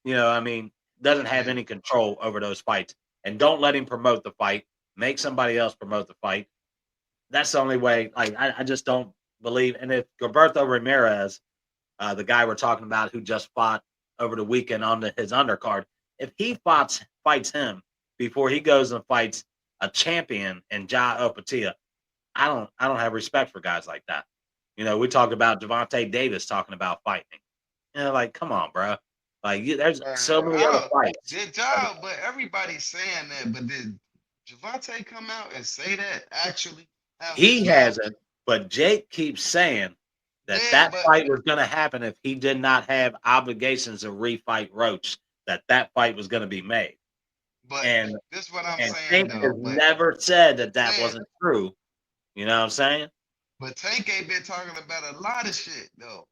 doesn't have any control over those fights. And don't let him promote the fight. Make somebody else promote the fight. That's the only way. Like, I just don't believe. And if Gilberto Ramirez, the guy we're talking about who just fought over the weekend on his undercard, if he fights him before he goes and fights a champion in Ja Opatia, I don't have respect for guys like that. We talked about Gervonta Davis talking about fighting. Like, come on, bro. Like, there's so many other fights. Good job, but everybody's saying that. But did Gervonta come out and say that actually? He hasn't, but Jake keeps saying that fight was going to happen if he did not have obligations to refight Roach, that fight was going to be made. But this is what I'm saying, Tank has never said that wasn't true. You know what I'm saying? But Tank ain't been talking about a lot of shit, though.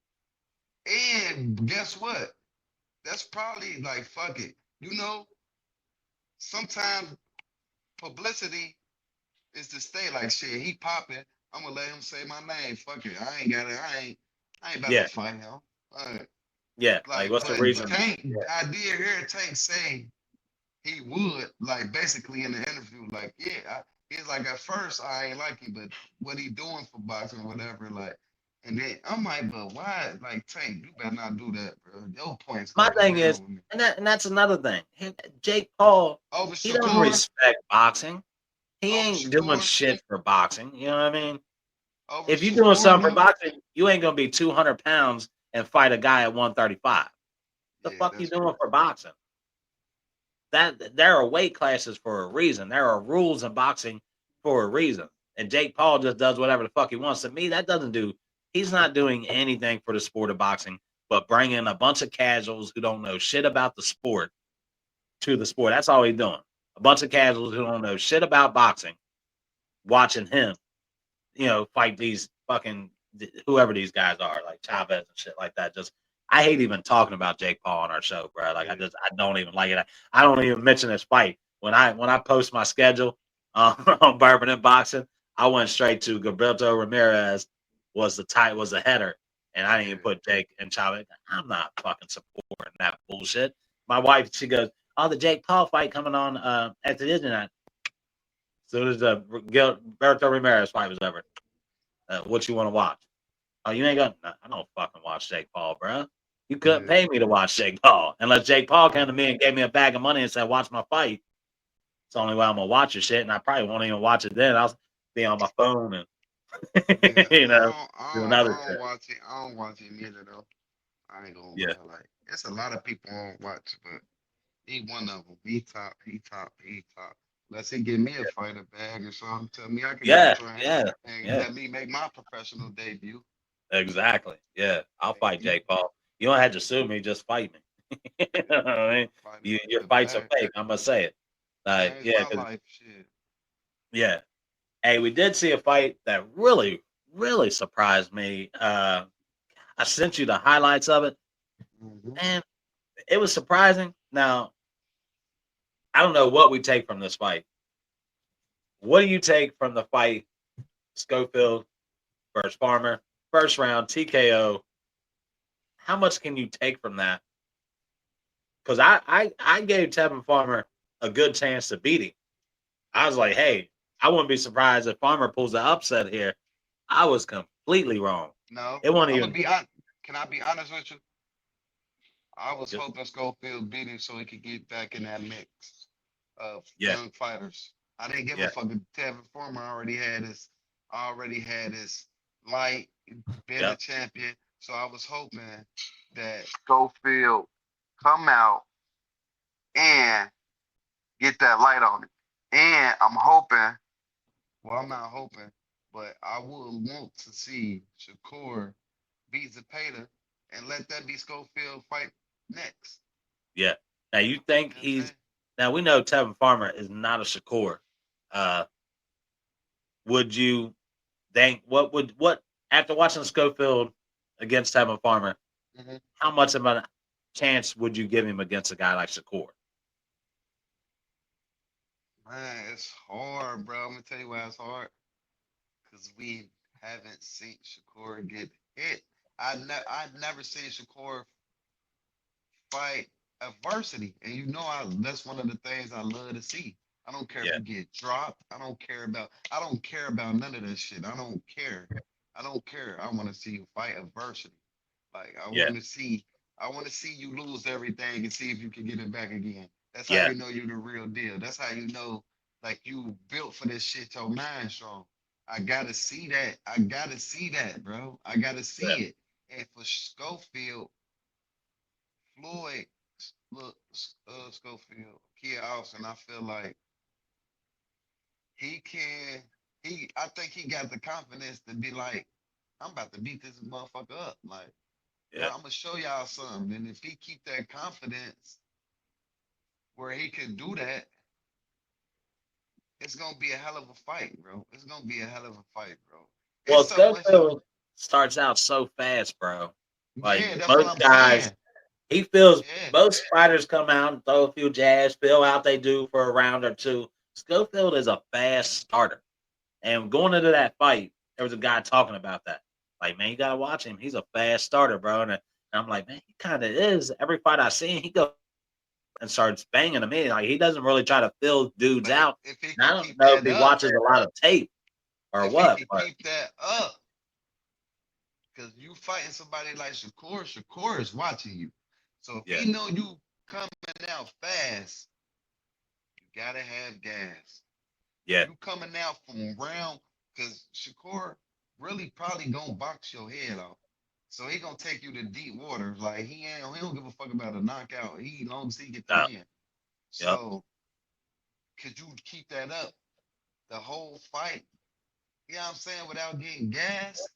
And guess what? That's probably like, fuck it. Sometimes publicity is to stay like shit. He popping. I'm gonna let him say my name. Fuck it. I ain't about to fight him. Yeah. Like what's the reason? Tank, I did hear Tank say he would, like, basically in the interview, like, he's like, at first I ain't like him, but what he doing for boxing or whatever, like, and then I'm like, but why, like, Tank, you better not do that, bro. Your points. My thing is, and that's another thing. Jake Paul, he don't respect boxing. He ain't doing shit for boxing. You know what I mean? If you're doing something for boxing, you ain't gonna be 200 pounds and fight a guy at 135. The fuck you doing for boxing? That there are weight classes for a reason. There are rules in boxing for a reason. And Jake Paul just does whatever the fuck he wants. To me, he's not doing anything for the sport of boxing but bringing a bunch of casuals who don't know shit about the sport to the sport. That's all he's doing. A bunch of casuals who don't know shit about boxing, watching him, fight these fucking whoever these guys are, like Chavez and shit like that. Just I hate even talking about Jake Paul on our show, bro. Like I don't even like it. I don't even mention this fight when I post my schedule on Bourbon and Boxing. I went straight to Gilberto Ramirez was the header, and I didn't even put Jake and Chavez. I'm not fucking supporting that bullshit. My wife, she goes, "Oh, the Jake Paul fight coming on at the Disney night." So as the Gilberto Ramirez fight was over. What you want to watch? Oh, you ain't gonna. I don't fucking watch Jake Paul, bro. You couldn't pay me to watch Jake Paul unless Jake Paul came to me and gave me a bag of money and said, "Watch my fight." It's the only way I'm gonna watch your shit, and I probably won't even watch it then. I'll be on my phone and do another shit. I don't watch it either though. I ain't gonna Yeah, lie. Like, it's a lot of people I don't watch, but he one of them. He top. He top. He top. Unless he give me a fighter bag or something, tell me I can go yeah, train yeah, and yeah. let me make my professional debut. Exactly. Yeah, I'll fight Jake Paul. You don't have to sue me. Just fight me. You know what I mean? Fight him with Your the fights are bag. fake. I'm gonna say it. Changed Yeah, my because life. Shit. yeah. Hey, we did see a fight that really, really surprised me. I sent you the highlights of it, Hmm. and it was surprising. Now, I don't know what we take from this fight. What do you take from the fight, Schofield versus Farmer, first round TKO? How much can you take from that? Because I gave Tevin Farmer a good chance to beat him. I was like, hey, I wouldn't be surprised if Farmer pulls the upset here. I was completely wrong. No, It wasn't I'm gonna even. be on. Can I be honest with you? I was Just, hoping Schofield beat him so he could get back in that mix of yeah, young fighters. I didn't give a yeah, fuck if Tevin Farmer already had his light, been a yep, champion. So I was hoping that Schofield come out and get that light on it. And I'm hoping, well, I'm not hoping, but I would want to see Shakur beat Zepeda and let that be Schofield fight next. yeah. Now you think You know what I'm he's saying? now we know Tevin Farmer is not a Shakur. Uh, would you think what after watching Schofield against Tevin Farmer, Hmm. how much of a chance would you give him against a guy like Shakur? Man, it's hard, bro. I'm gonna tell you why it's hard. Cause we haven't seen Shakur get hit. I've never seen Shakur fight adversity, and that's one of the things I love to see. I don't care if Yeah, you get dropped. I don't care about none of this shit. I don't care. I don't care. I want to see you fight adversity. Like yeah, I want to see you lose everything and see if you can get it back again. That's how yeah, you know you're the real deal. That's how you know like you built for this shit. Your mind strong. I gotta see that. I gotta see that, bro. I gotta yeah, see it. And for Schofield, Floyd, look, Schofield, Kia Austin, I feel like he can. I think he got the confidence to be like, I'm about to beat this motherfucker up. Like, yeah. I'm gonna show y'all something. And if he keep that confidence where he can do that, it's gonna be a hell of a fight, bro. It's gonna be a hell of a fight, bro. Well, It's so much. Schofield starts out so fast, bro. Like Yeah, that's what most I'm guys, saying. he feels Yeah, most fighters come out and throw a few jabs, feel out they do for a round or two. Schofield is a fast starter. And going into that fight, there was a guy talking about that. Like, man, you gotta watch him. He's a fast starter, bro. And I'm like, man, he kind of is. Every fight I see, he goes and starts banging them in. Like, he doesn't really try to fill dudes but if, out. if he And I can don't keep know if that he up, watches a lot of tape or if he what, can but keep that up, because you fighting somebody like Shakur, Shakur is watching you. So if yeah, he know you coming out fast, you gotta have gas. yeah, You coming out from round, because Shakur really probably gonna box your head off. So he gonna take you to deep waters. Like he don't give a fuck about a knockout. He long as he get the no, win. yep, So could you keep that up the whole fight? You know what I'm saying? Without getting gas?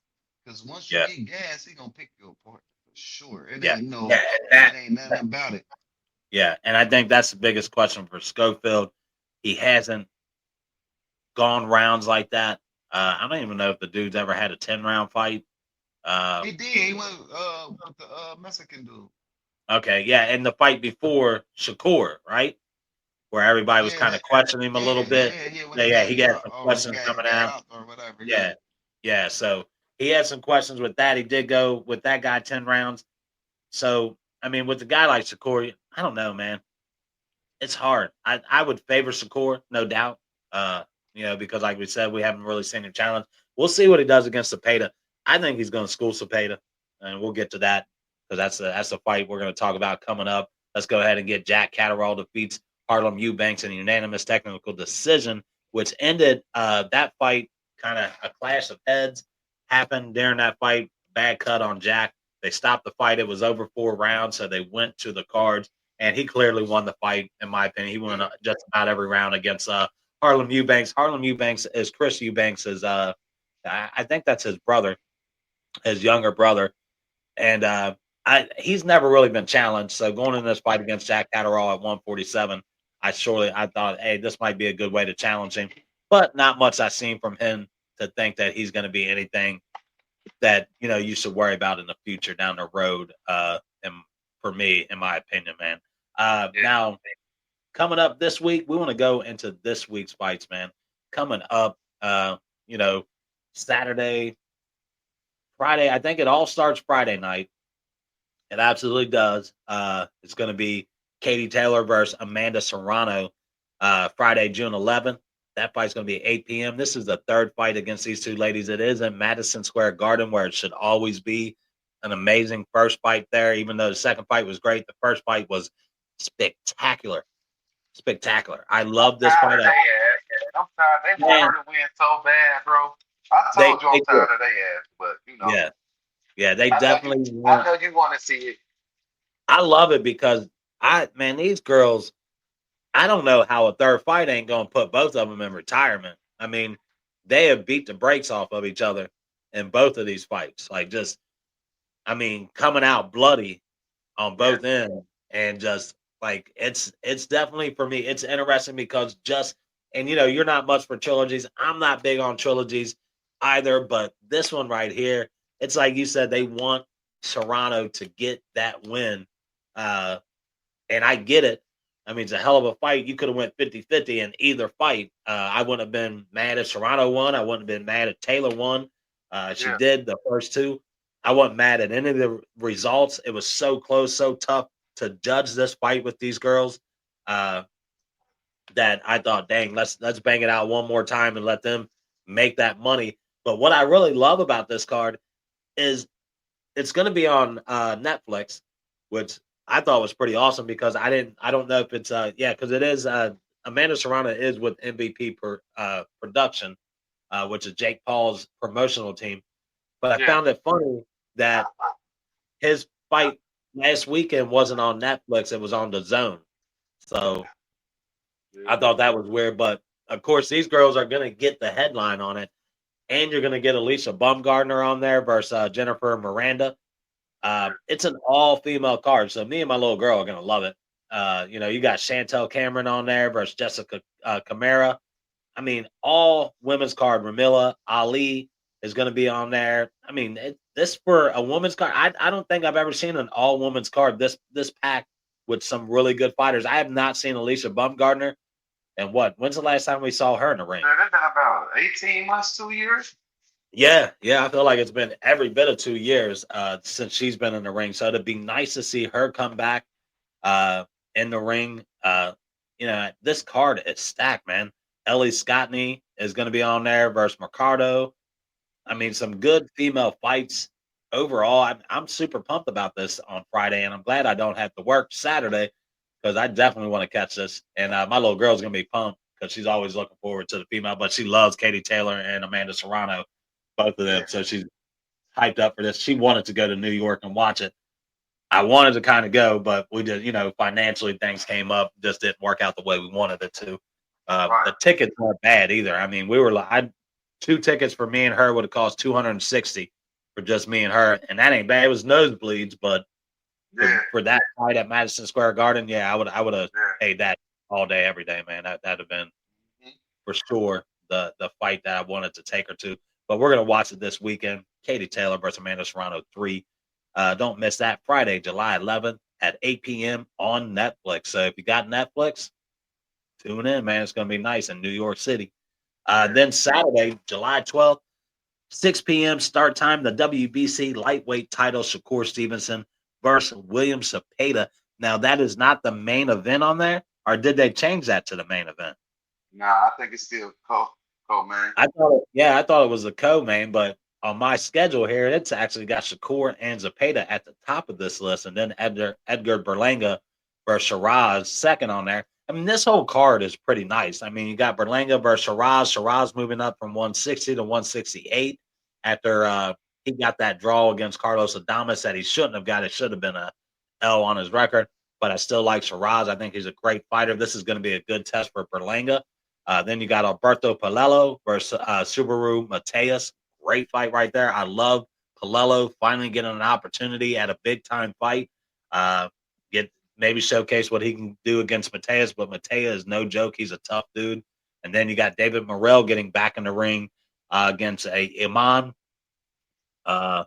Because once you yeah. get gas, he gonna pick you apart. Sure. It Yeah, ain't yeah, no, and it ain't nothing about it. yeah, and I think that's the biggest question for Schofield. He hasn't gone rounds like that. I don't even know if the dude's ever had a 10-round fight. Uh, He did. He went with the Mexican dude. okay, yeah, and the fight before Shakur, right, where everybody was Yeah, kind of that. questioning him a little bit. Yeah. When Yeah, he yeah, got he got dropped, some or questions he coming got out. out, or whatever. Yeah. Yeah, yeah. So he had some questions with that. He did go with that guy 10 rounds. So I mean, with a guy like Shakur, I don't know, man. It's hard. I would favor Shakur, no doubt. Uh, because like we said, we haven't really seen him challenge. We'll see what he does against Zepeda. I think he's going to school Zepeda, and we'll get to that because that's a fight we're going to talk about coming up. Let's go ahead and get Jack Catterall defeats Harlem Eubanks in a unanimous technical decision, which ended that fight. Kind of a clash of heads happened during that fight. Bad cut on Jack. They stopped the fight. It was over 4 rounds, so they went to the cards and he clearly won the fight, in my opinion. He won just about every round against Harlem Eubanks. Harlem Eubanks is Chris Eubanks is I think that's his brother, his younger brother, and he's never really been challenged. So going in this fight against Jack Catterall at 147, I thought, hey, this might be a good way to challenge him, but not much I've seen from him to think that he's going to be anything that you should worry about in the future down the road. And for me, in my opinion, man. Now, coming up this week, we want to go into this week's fights, man. Coming up, you know, Saturday, Friday. I think it all starts Friday night. It absolutely does. It's going to be Katie Taylor versus Amanda Serrano, Friday, June 11th. That fight's going to be 8 p.m. This is the third fight against these two ladies. It is in Madison Square Garden, where it should always be. An amazing first fight there, even though the second fight was great. The first fight was spectacular. Spectacular. I love this fight. I'm tired. They Man, want her to win so bad, bro. I they, told you I'm they did. tired of their ass, but Yeah. Yeah, they I know you. definitely I want. know you want to see it. I love it because man, these girls, I don't know how a third fight ain't going to put both of them in retirement. I mean, they have beat the brakes off of each other in both of these fights. Like, just, I mean, coming out bloody on Yeah. both ends, and just like it's definitely for me. It's interesting because and you're not much for trilogies. I'm not big on trilogies either, but this one right here, it's like you said, they want Serrano to get that win. Uh, and I get it. I mean, it's a hell of a fight. You could have went 50-50 in either fight. I wouldn't have been mad if Serrano won. I wouldn't have been mad if Taylor won. She Yeah. did the first two. I wasn't mad at any of the results. It was so close, so tough to judge this fight with these girls uh, that I thought, dang, let's bang it out one more time and let them make that money. But what I really love about this card is it's going to be on Netflix, which I thought was pretty awesome because I don't know if it's because it is Amanda Serrano is with MVP production, which is Jake Paul's promotional team. But I Yeah. found it funny that his fight last weekend wasn't on Netflix; it was on the Zone. So I thought that was weird. But of course, these girls are going to get the headline on it, and you're going to get Alicia Bumgardner on there versus Jennifer Miranda. It's an all-female card, so me and my little girl are gonna love it. You got Chantel Cameron on there versus Jessica Camara. I mean, all women's card. Ramila Ali is going to be on there. I mean, this for a women's card. I don't think I've ever seen an all women's card this packed with some really good fighters. I have not seen Alicia Bumgardner. And when's the last time we saw her in the ring? It's been about 18 months, 2 years. Yeah, I feel like it's been every bit of 2 years since she's been in the ring. So it'd be nice to see her come back in the ring. This card is stacked, man. Ellie Scottney is going to be on there versus Mercado. I mean, some good female fights overall. I'm super pumped about this on Friday, and I'm glad I don't have to work Saturday because I definitely want to catch this. And my little girl's going to be pumped because she's always looking forward to the female, but she loves Katie Taylor and Amanda Serrano, both of them. Yeah. So she's hyped up for this. She wanted to go to New York and watch it. I wanted to kind of go, but we did, financially things came up, just didn't work out the way we wanted it to. Right. The tickets weren't bad either. I mean, we were like, 2 tickets for me and her would have cost 260. for just me and her, and that ain't bad. It was nosebleeds, but Yeah, for that fight at Madison Square Garden, yeah, I would have yeah. paid that all day, every day, man. That'd have been Mhm. for sure the fight that I wanted to take her to. But we're gonna watch it this weekend. Katie Taylor versus Amanda Serrano 3. Don't miss that Friday, July 11th at 8 p.m. on Netflix. So if you got Netflix, tune in, man. It's gonna be nice in New York City. Yeah. Then Saturday, July 12th, 6 p.m. start time, the WBC lightweight title, Shakur Stevenson versus William Zepeda. Now, that is not the main event on there, or did they change that to the main event? Nah, I think it's still man. I thought it was a co-main, but on my schedule here, it's actually got Shakur and Zepeda at the top of this list, and then Edgar Berlanga versus Sheeraz second on there. I mean, this whole card is pretty nice. I mean, you got Berlanga versus Sheeraz moving up from 160 to 168 after he got that draw against Carlos Adames that he shouldn't have got. It should have been a L on his record, but I still like Sheeraz. I think he's a great fighter. This is going to be a good test for Berlanga. Then you got Alberto Puello versus Subaru Mateus. Great fight right there. I love Puello finally getting an opportunity at a big time fight. Get maybe showcase what he can do against Mateus, but Mateus is no joke. He's a tough dude. And then you got David Morrell getting back in the ring against a Iman. I'm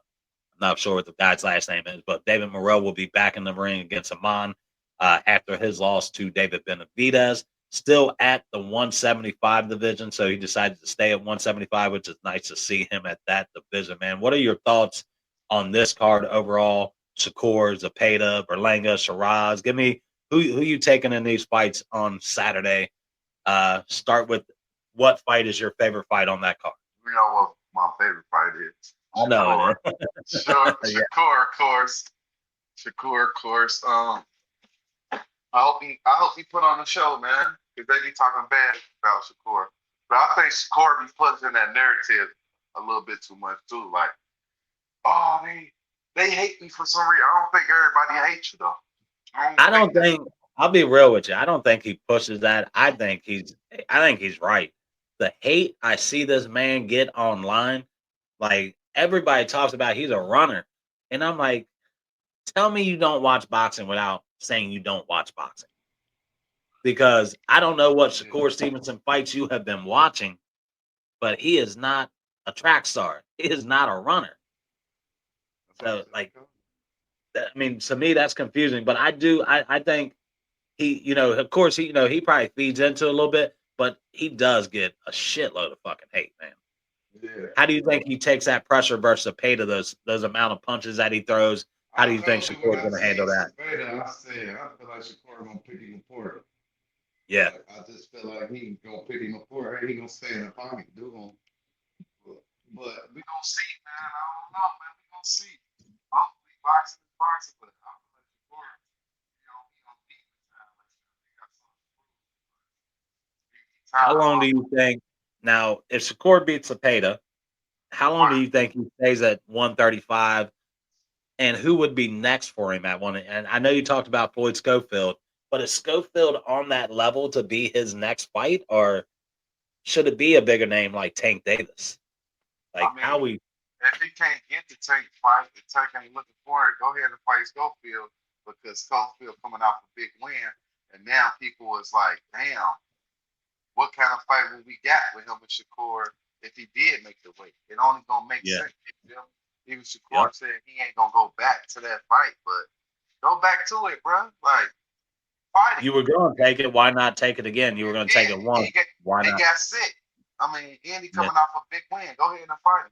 not sure what the guy's last name is, but David Morrell will be back in the ring against Iman after his loss to David Benavidez. Still at the 175 division, so he decided to stay at 175, which is nice to see him at that division, man. What are your thoughts on this card overall? Shakur, Zepeda, Berlanga, Sheeraz. Give me who you taking in these fights on Saturday. Start with what fight is your favorite fight on that card? You know what my favorite fight is? I know Shakur. it is. Yeah. Shakur, of course. Shakur, of course. I hope he put on the show, man, because they be talking bad about Shakur. But I think Shakur be pushing that narrative a little bit too much too. Like, oh, they hate me for some reason. I don't think everybody hates you though. I don't think I'll be real with you. I don't think he pushes that. I think he's right. The hate I see this man get online, like everybody talks about he's a runner. And I'm like, tell me you don't watch boxing without saying you don't watch boxing. Because I don't know what Shakur Stevenson fights you have been watching, but he is not a track star. He is not a runner. So, like, I mean, to me, that's confusing. But I think he, of course, he probably feeds into it a little bit, but he does get a shitload of fucking hate, man. Yeah. How do you think he takes that pressure versus Zepeda, those amount of punches that he throws? How do you think Shakur is going to handle that? I said I feel like Shakur gonna pick him apart. Yeah. Like, I just feel like he gonna pick him apart. He gonna stay in the pocket, but we gonna see, man. I don't know, man. We gonna see. Hopefully, boxing is boxing, but I feel like Shakur, he on defense now. Like, he got something to prove. How long do you think now? If Shakur beats Zepeda, how long do you think he stays at 135? And who would be next for him at one? And I know you talked about Floyd Schofield, but is Schofield on that level to be his next fight, or should it be a bigger name like Tank Davis? Like, how we? If he can't get the Tank fight, the Tank ain't looking for it. Go ahead and fight Schofield because Schofield coming off a big win, and now people is like, damn, what kind of fight will we got with him and Shakur if he did make the weight? It only gonna make sense. Even Shakur said he ain't gonna go back to that fight, but go back to it, bro. Like, fight it. You were going to take it. Why not take it again? You were going to take it once. Why not? He got sick. I mean, Andy coming off a big win. Go ahead and fight him.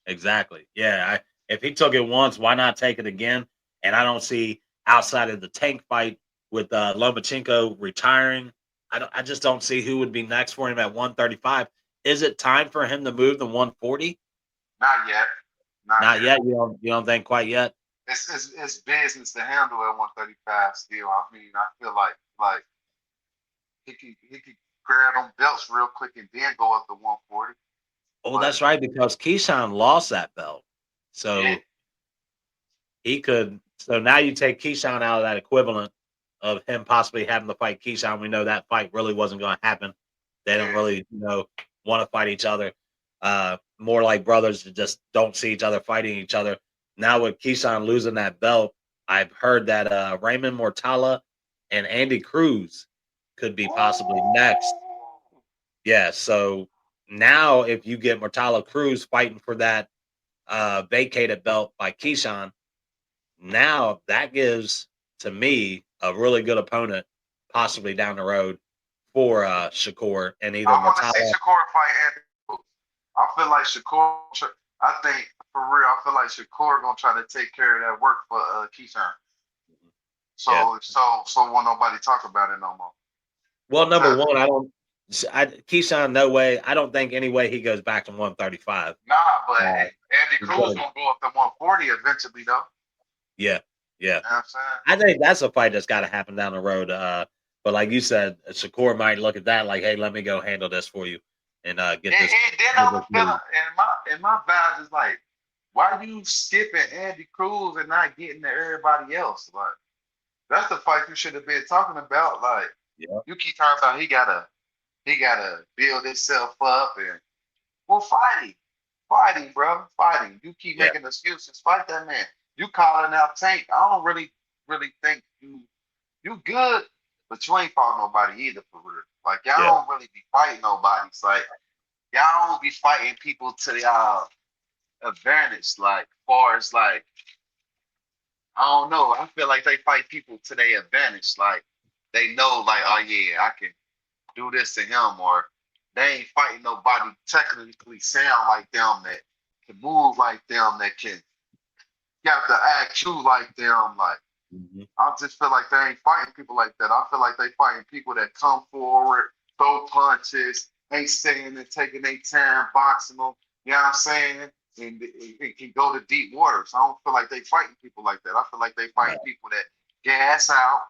Exactly. Yeah. If he took it once, why not take it again? And I don't see outside of the Tank fight with Lomachenko retiring. I just don't see who would be next for him at 135. Is it time for him to move to 140? Not yet. Not yet. You don't think quite yet? It's business to handle at 135 still. I mean, I feel like he could grab them belts real quick and then go up to 140. Oh, that's right, because Keyshawn lost that belt. So he could. So now you take Keyshawn out of that equivalent of him possibly having to fight Keyshawn. We know that fight really wasn't going to happen. They don't really, want to fight each other. more like brothers that just don't see each other fighting each other. Now with Keyshawn losing that belt, I've heard that Raymond Mortala and Andy Cruz could be possibly next. Yeah, so now if you get Mortala Cruz fighting for that vacated belt by Keyshawn, now that gives to me a really good opponent possibly down the road for Shakur and either I want to see Mortala. Shakur fight Andy Cruz. I feel like Shakur. I think for real, I feel like Shakur gonna try to take care of that work for Keyshawn. So Yeah. so won't nobody talk about it no more. Well, number one, Keyshawn, no way. I don't think any way he goes back to 135. Nah, but Andy Cruz gonna go up to 140 eventually, though. Yeah, yeah. You know what I'm saying? I think that's a fight that's got to happen down the road. But like you said, Shakur might look at that like, "Hey, let me go handle this for you and get this." And then I'm feeling, and my vibe is like, why are you skipping Andy Cruz and not getting to everybody else? Like, that's the fight you should have been talking about. Like, you keep talking about he gotta build himself up and fight him, bro, fight him. You keep making excuses, fight that man. You calling out Tank. I don't really think you good, but you ain't fought nobody either for real. Like y'all don't really be fighting nobody. It's like y'all don't be fighting people to the advantage. Like far as like I don't know. I feel like they fight people to their advantage. Like they know, like, oh yeah, I can do this to him, or they ain't fighting nobody technically sound like them that can move like them, that can got the IQ like them. Like I just feel like they ain't fighting people like that. I feel like they fighting people that come forward, throw punches, ain't staying and taking their time boxing them. You know what I'm saying? And it can go to deep waters. I don't feel like they fighting people like that. I feel like they fighting people that gas out,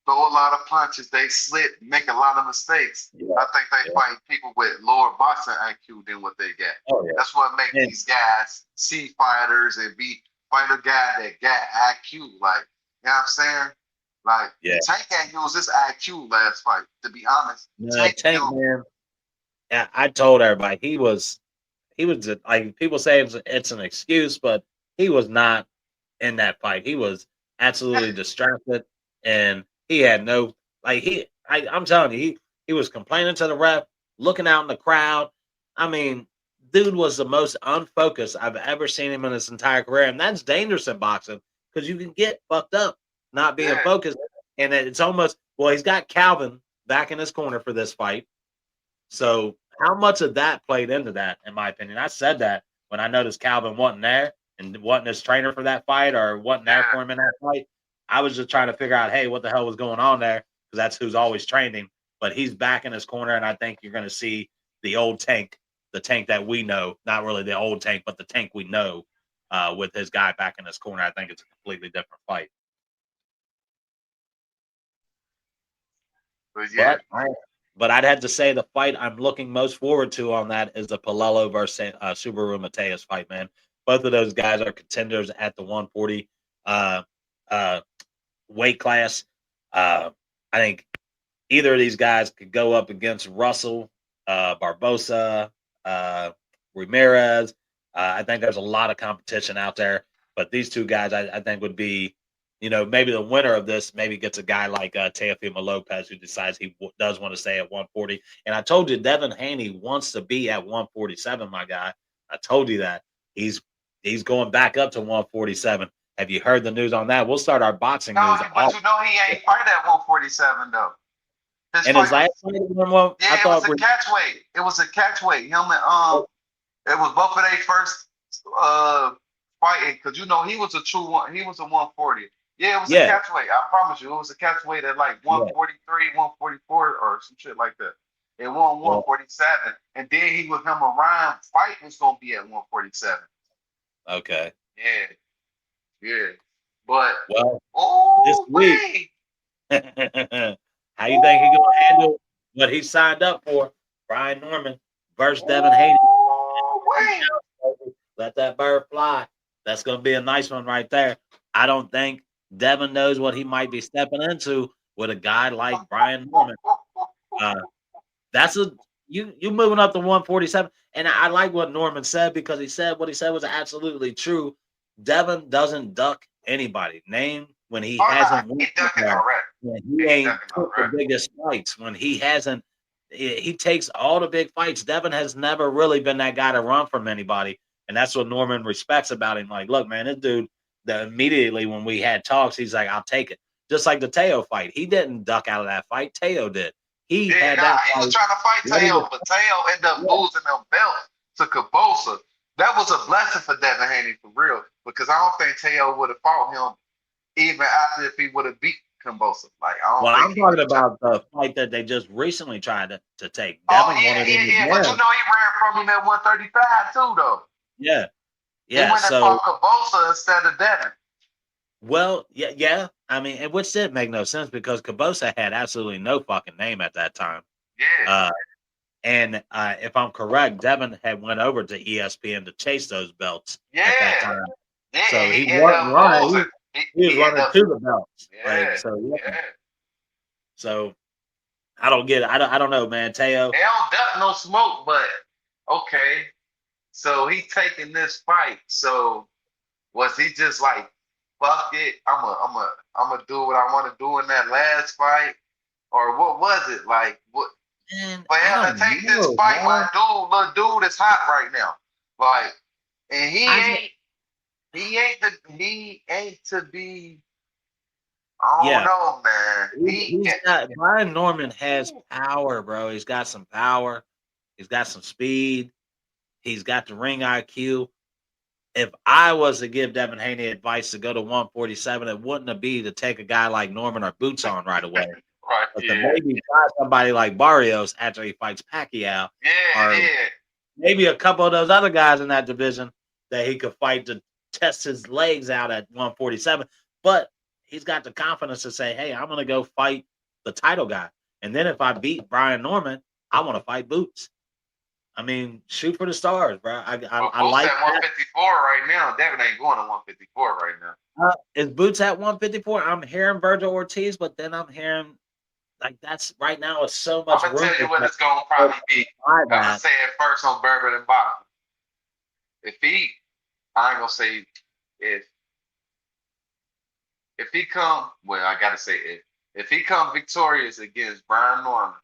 throw a lot of punches, they slip, make a lot of mistakes. I think they fighting people with lower boxing IQ than what they got. That's what makes these guys see fighters and fight a guy that got IQ. Like, you know what I'm saying? Like, Tank can't use this IQ last fight, to be honest. Tank, man. Yeah, I told everybody he was like, people say it's an excuse, but he was not in that fight. He was absolutely distracted, and he had no I'm telling you, he was complaining to the ref, looking out in the crowd. I mean, dude was the most unfocused I've ever seen him in his entire career, and that's dangerous in boxing because you can get fucked up not being focused. And it's almost he's got Calvin back in his corner for this fight. So how much of that played into that, in my opinion? I said that when I noticed Calvin wasn't there and wasn't his trainer for that fight or wasn't there for him in that fight. I was just trying to figure out, hey, what the hell was going on there? Because that's who's always training. But he's back in his corner, and I think you're going to see the old Tank, the Tank that we know, not really the old Tank, but the Tank we know with his guy back in his corner. I think it's a completely different fight. But I'd have to say the fight I'm looking most forward to on that is the Puello versus Subaru Mateus fight, man. Both of those guys are contenders at the 140 weight class. I think either of these guys could go up against Russell, Barbosa, Ramirez. I think there's a lot of competition out there, but these two guys I think would be, maybe the winner of this maybe gets a guy like Teofimo Lopez, who decides he does want to stay at 140. And I told you, Devin Haney wants to be at 147, my guy. I told you that. He's going back up to 147. Have you heard the news on that? We'll start our boxing news. But he ain't fight at 147 though. His last fight, it was a catch weight. It was a catch weight. Him and it was both of their first fighting, because he was a true one. He was a 140. Yeah, it was a catch weight. I promise you, it was a catch weight at like 143, 144, or some shit like that. It won 147, and then he with him around. Fight was gonna be at 147. Okay. Yeah. But this week, how you think he's gonna handle what he signed up for? Brian Norman versus Devin Haney. Let that bird fly. That's gonna be a nice one right there. I don't think Devin knows what he might be stepping into with a guy like Brian Norman. That's you moving up to 147. And I like what Norman said because he said what he said was absolutely true. Devin doesn't duck anybody. Name when he Oh, no, hasn't he won ducking somewhere, already. when He he ain't ducking took the already. biggest fights, when he hasn't. He takes all the big fights. Devin has never really been that guy to run from anybody, and that's what Norman respects about him. Like, look, man, this dude. Immediately when we had talks, he's like, "I'll take it." Just like the Teo fight, he didn't duck out of that fight. Teo did. He Yeah, had nah, that he was fight trying to fight ready Teo, to. but Teo ended up Yeah, losing them belts to Cabosa. That was a blessing for Devin Haney for real, because I don't think Teo would have fought him even after if he would have beat Cabosa. Like, I don't well, think I'm he would talking have tried. about the fight that they just recently tried to take. Oh, Devin yeah, wanted yeah, him to yeah. But you win. know, he ran from him at 135 too, though. Yeah, He yeah. went and So, fought Cabosa instead of Devin. well, yeah, yeah. I mean, and which did make no sense because Cabosa had absolutely no fucking name at that time. Yeah, Uh, and if I'm correct, Devin had went over to ESPN to chase those belts at that yeah, time. yeah. So And he he ended wasn't up running. losing. He was He ended running up, to the belts. Like yeah, so, yeah. yeah. So I don't get it. I don't know, man. Teo. They don't duck no smoke, but okay. So he taking this fight. So was he just like, fuck it, I'm a do what I want to do in that last fight, or what was it like? What Man, for I him to don't take this know, fight, man. little dude is hot right now, like, and I just, he ain't to be. I don't yeah. know, man. He's got Brian Norman has power, bro. He's got some power. He's got some speed. He's got the ring IQ. If I was to give Devin Haney advice to go to 147, it wouldn't be to take a guy like Norman or Boots on right away. right, But to yeah, maybe try somebody like Barrios after he fights Pacquiao, yeah, or yeah. maybe a couple of those other guys in that division that he could fight to test his legs out at 147. But he's got the confidence to say, hey, I'm going to go fight the title guy. And then if I beat Brian Norman, I want to fight Boots. I mean, shoot for the stars, bro. Well, I Boots like at that. 154 right now. Devin ain't going to 154 right now. Is Boots at 154? I'm hearing Virgil Ortiz, but then I'm hearing like that's right now is so I'm much gonna room. tell you what it's gonna probably be. I'm gonna say it first on Bourbon and Boxing. I ain't gonna say if he come. Well, I gotta say if he come victorious against Brian Norman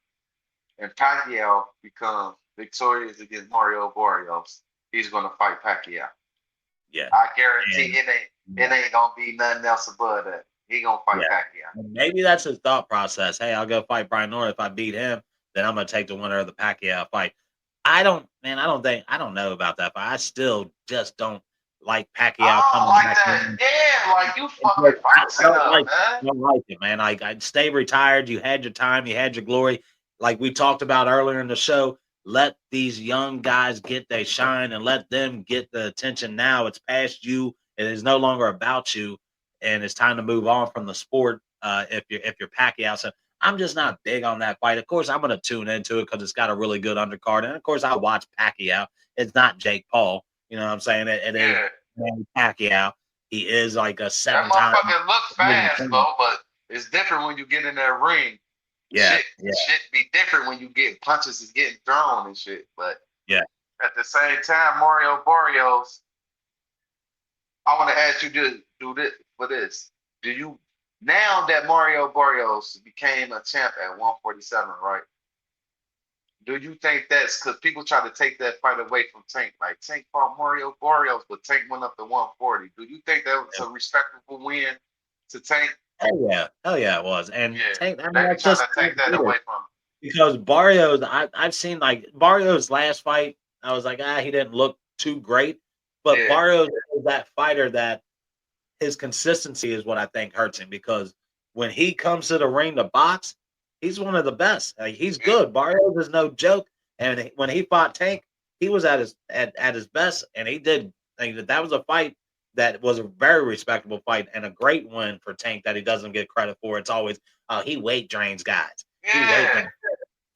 and Pacquiao becomes victorious against Mario Barrios, he's gonna fight Pacquiao. Yeah, I guarantee and, it ain't gonna be nothing else above that. He gonna fight yeah. Pacquiao. And maybe that's his thought process. Hey, I'll go fight Brian Norman. If I beat him, then I'm gonna take the winner of the Pacquiao fight. I don't know about that, but I still just don't like Pacquiao I don't coming like back that. in. Yeah, like you fucking boxing up, man. Don't like it, man. Like I'd stay retired. You had your time, you had your glory. Like we talked about earlier in the show, let these young guys get their shine and let them get the attention now. It's past you. It is no longer about you, and it's time to move on from the sport. If you're Pacquiao, so I'm just not big on that fight. Of course, I'm going to tune into it because it's got a really good undercard, and of course, I watch Pacquiao. It's not Jake Paul. You know what I'm saying? It is Yeah. Manny Pacquiao. He is like a That 7-time. motherfucker looks fast, though, but it's different when you get in that ring. Yeah, Shit be different when you get punches is getting thrown and shit. But yeah. at the same time, Mario Barrios, I want to ask you to do this for this. Do you now that Mario Barrios became a champ at 147, right? Do you think that's because people try to take that fight away from Tank? Like Tank fought Mario Barrios, but Tank went up to 140. Do you think that was a respectable win to Tank? Hell yeah, it was. And Yeah, Tank, I mean, they be that's trying just to take that away from him. because Barrios. I've seen like Barrios' last fight. I was like, he didn't look too great, but Yeah. Barrios is that fighter that his consistency is what I think hurts him because when he comes to the ring to box, he's one of the best. Like, he's good. Barrios is no joke. And when he fought Tank, he was at his best, and he did. Like, that was a fight that was a very respectable fight and a great win for Tank that he doesn't get credit for. It's always, he weight drains guys. Yeah.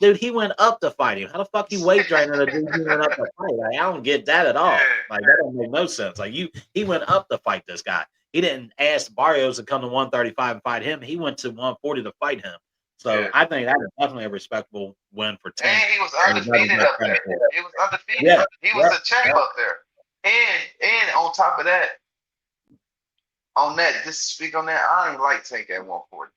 Dude, he went up to fight him. How the fuck he weight draining a dude he went up to fight? Like, I don't get that at all. Yeah. Like, that don't make no sense. Like, he went up to fight this guy. He didn't ask Barrios to come to 135 and fight him. He went to 140 to fight him. So I think that is definitely a respectable win for Tank. And he was And he doesn't undefeated get up credit there. for it. He was undefeated. Yeah, He was yeah, a champ yeah. up there. And on top of that, on that, just to speak on that, I ain't like Tank at 140.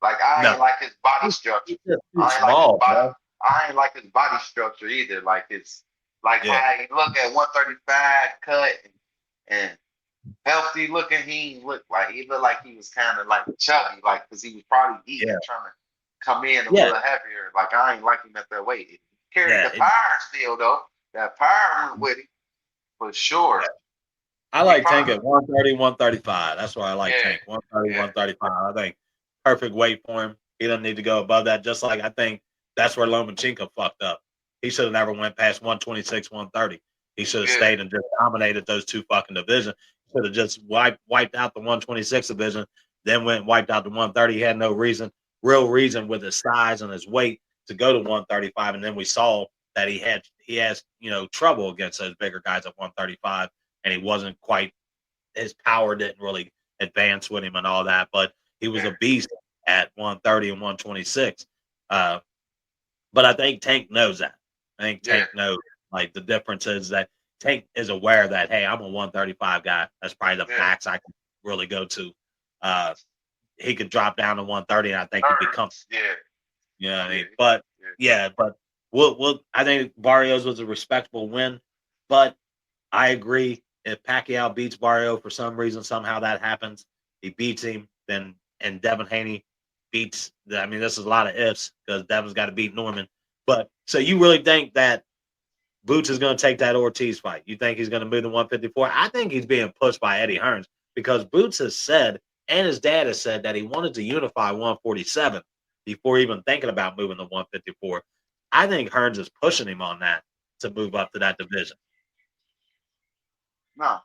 Like I No, ain't like his body structure. he's just too I ain't like his small, body. bro. I ain't like his body structure either. Like it's like Yeah, how he look at 135 cut and healthy looking. He looked like he was kind of like chubby, like because he was probably eating, yeah, trying to come in a yeah, little heavier. Like I ain't like him at that weight. He carried yeah. the power still though. That power went with him for sure. I He like Tank probably at 130, 135. That's why I like yeah Tank. 130, yeah 135. I think perfect weight for him. He doesn't need to go above that. Just like I think that's where Lomachenko fucked up. He should have never went past 126, 130. He should have yeah stayed and just dominated those two fucking divisions. Should have just wiped out the 126 division, then went and wiped out the 130. He had no real reason with his size and his weight to go to 135. And then we saw that he has trouble against those bigger guys at 135, and he wasn't quite, his power didn't really advance with him and all that, but he was a beast at 130 and 126. But I think Tank knows that. I think yeah Tank knows, like, the difference is that Tank is aware that, hey, I'm a 135 guy. That's probably the yeah. max I can really go to. He could drop down to 130, and I think he'd become, Yeah you know what I mean? yeah But yeah. yeah, but I think Barrios was a respectable win, but I agree. If Pacquiao beats Barrio for some reason, somehow that happens, he beats him, then and Devin Haney beats. I mean, this is a lot of ifs because Devin's got to beat Norman. But so you really think that Boots is going to take that Ortiz fight? You think he's going to move to 154? I think he's being pushed by Eddie Hearns because Boots has said, and his dad has said, that he wanted to unify 147 before even thinking about moving to 154. I think Hearns is pushing him on that to move up to that division. No,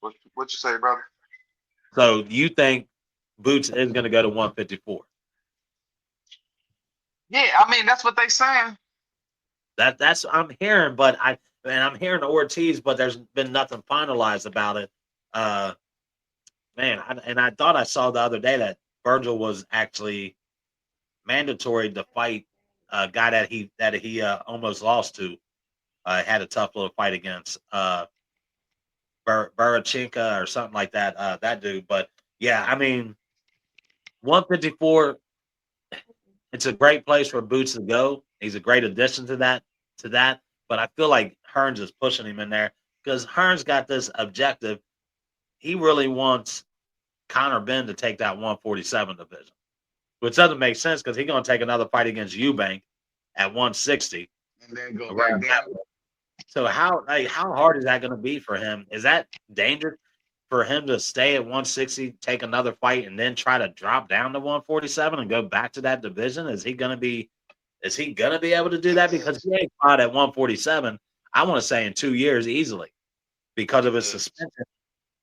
what you say, brother? So you think Boots is going to go to 154? Yeah, I mean that's what they saying. That's I'm hearing, but I'm hearing Ortiz, but there's been nothing finalized about it. I thought I saw the other day that Virgil was actually mandatory to fight a guy that he almost lost to. Had a tough little fight against Barachinka or something like that. That dude, but yeah, I mean, 154. It's a great place for Boots to go. He's a great addition to that. But I feel like Hearns is pushing him in there because Hearns got this objective. He really wants Conor Benn to take that 147 division, which doesn't make sense because he's going to take another fight against Eubank at 160. And then go back Around down. that. So how hard is that going to be for him? Is that dangerous for him to stay at 160, take another fight, and then try to drop down to 147 and go back to that division? Is he going to be able to do that? Because he ain't fought at 147, I want to say in 2 years easily because of his suspension.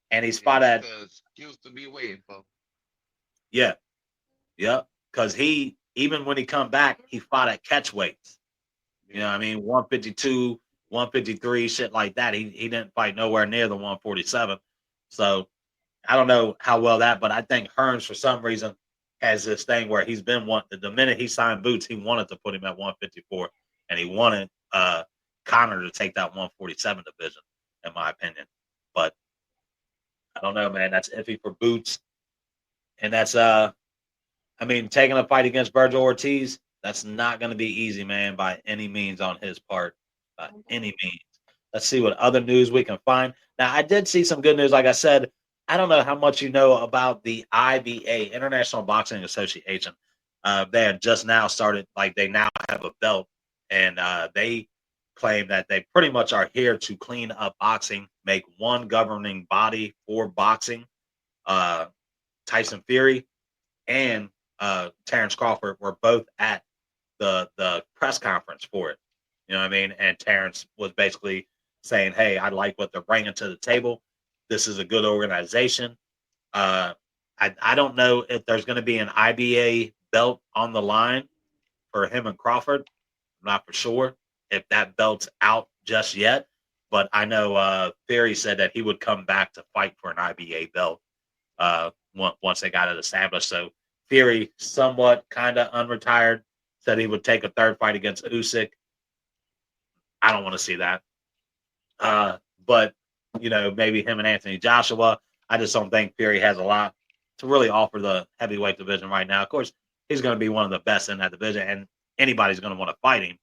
And he's fought at Excuse to be waiting for. yeah. Because he, even when he come back, he fought at catch weights. You know what I mean? 152, 153, shit like that. He didn't fight nowhere near the 147. So I don't know how well that, but I think Hearns for some reason has this thing where he's been the minute he signed Boots, he wanted to put him at 154, and he wanted Conor to take that 147 division, in my opinion. But I don't know, man. That's iffy for Boots, and that's taking a fight against Virgil Ortiz, that's not going to be easy, man, by any means on his part, by any means. Let's see what other news we can find. Now, I did see some good news. Like I said, I don't know how much you know about the IBA, International Boxing Association. They have just now started, like they now have a belt, and they claim that they pretty much are here to clean up boxing, make one governing body for boxing. Tyson Fury and Terrence Crawford were both at the press conference for it. You know what I mean? And Terrence was basically saying, hey, I like what they're bringing to the table. This is a good organization. I don't know if there's going to be an IBA belt on the line for him and Crawford. I'm not for sure if that belt's out just yet. But I know Fury said that he would come back to fight for an IBA belt once they got it established. So Fury somewhat kind of unretired. Said he would take a third fight against Usyk. I don't want to see that. But maybe him and Anthony Joshua. I just don't think Fury has a lot to really offer the heavyweight division right now. Of course, he's going to be one of the best in that division, and anybody's going to want to fight him.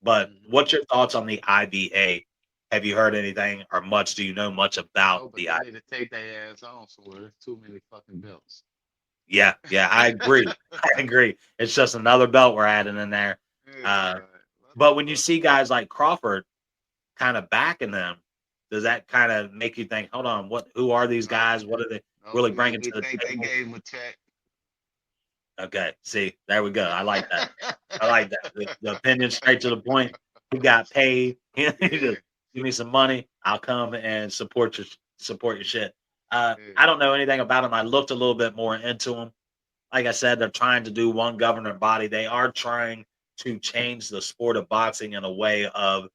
But what's your thoughts on the IBA? Have you heard anything or much? Do you know much about the IBA? They need to take their ass on somewhere. There's too many fucking belts. Yeah, I agree. I agree. It's just another belt we're adding in there. But when you see guys like Crawford kind of backing them, does that kind of make you think, hold on, who are these guys? What are they really bringing to the table? They gave him a check. Okay, see, there we go. I like that. I like that. The opinion straight to the point. He got paid. Give me some money. I'll come and support your shit. I don't know anything about him. I looked a little bit more into him. Like I said, they're trying to do one governing body. They are trying to change the sport of boxing in a way of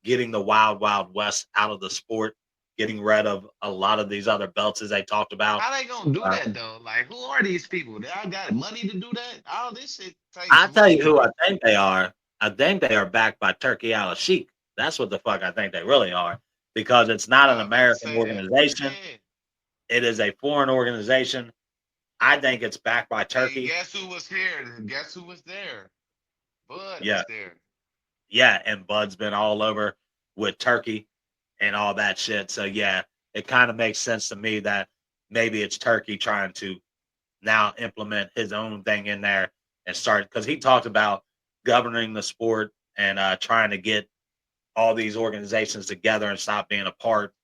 getting the wild, wild west out of the sport, getting rid of a lot of these other belts as they talked about. How they gonna do that though? Like, who are these people? They all got money to do that? All this shit takes I'll tell you money. who I think they are. I think they are backed by Turkey Al Sheikh. That's what the fuck I think they really are, because it's not an American organization. Yeah. It is a foreign organization. I think it's backed by Turkey. Hey, guess who was here? Guess who was there? Bud Yeah. was there. Yeah, and Bud's been all over with Turkey and all that shit. So, yeah, it kind of makes sense to me that maybe it's Turkey trying to now implement his own thing in there and start, because he talked about governing the sport and trying to get all these organizations together and stop being apart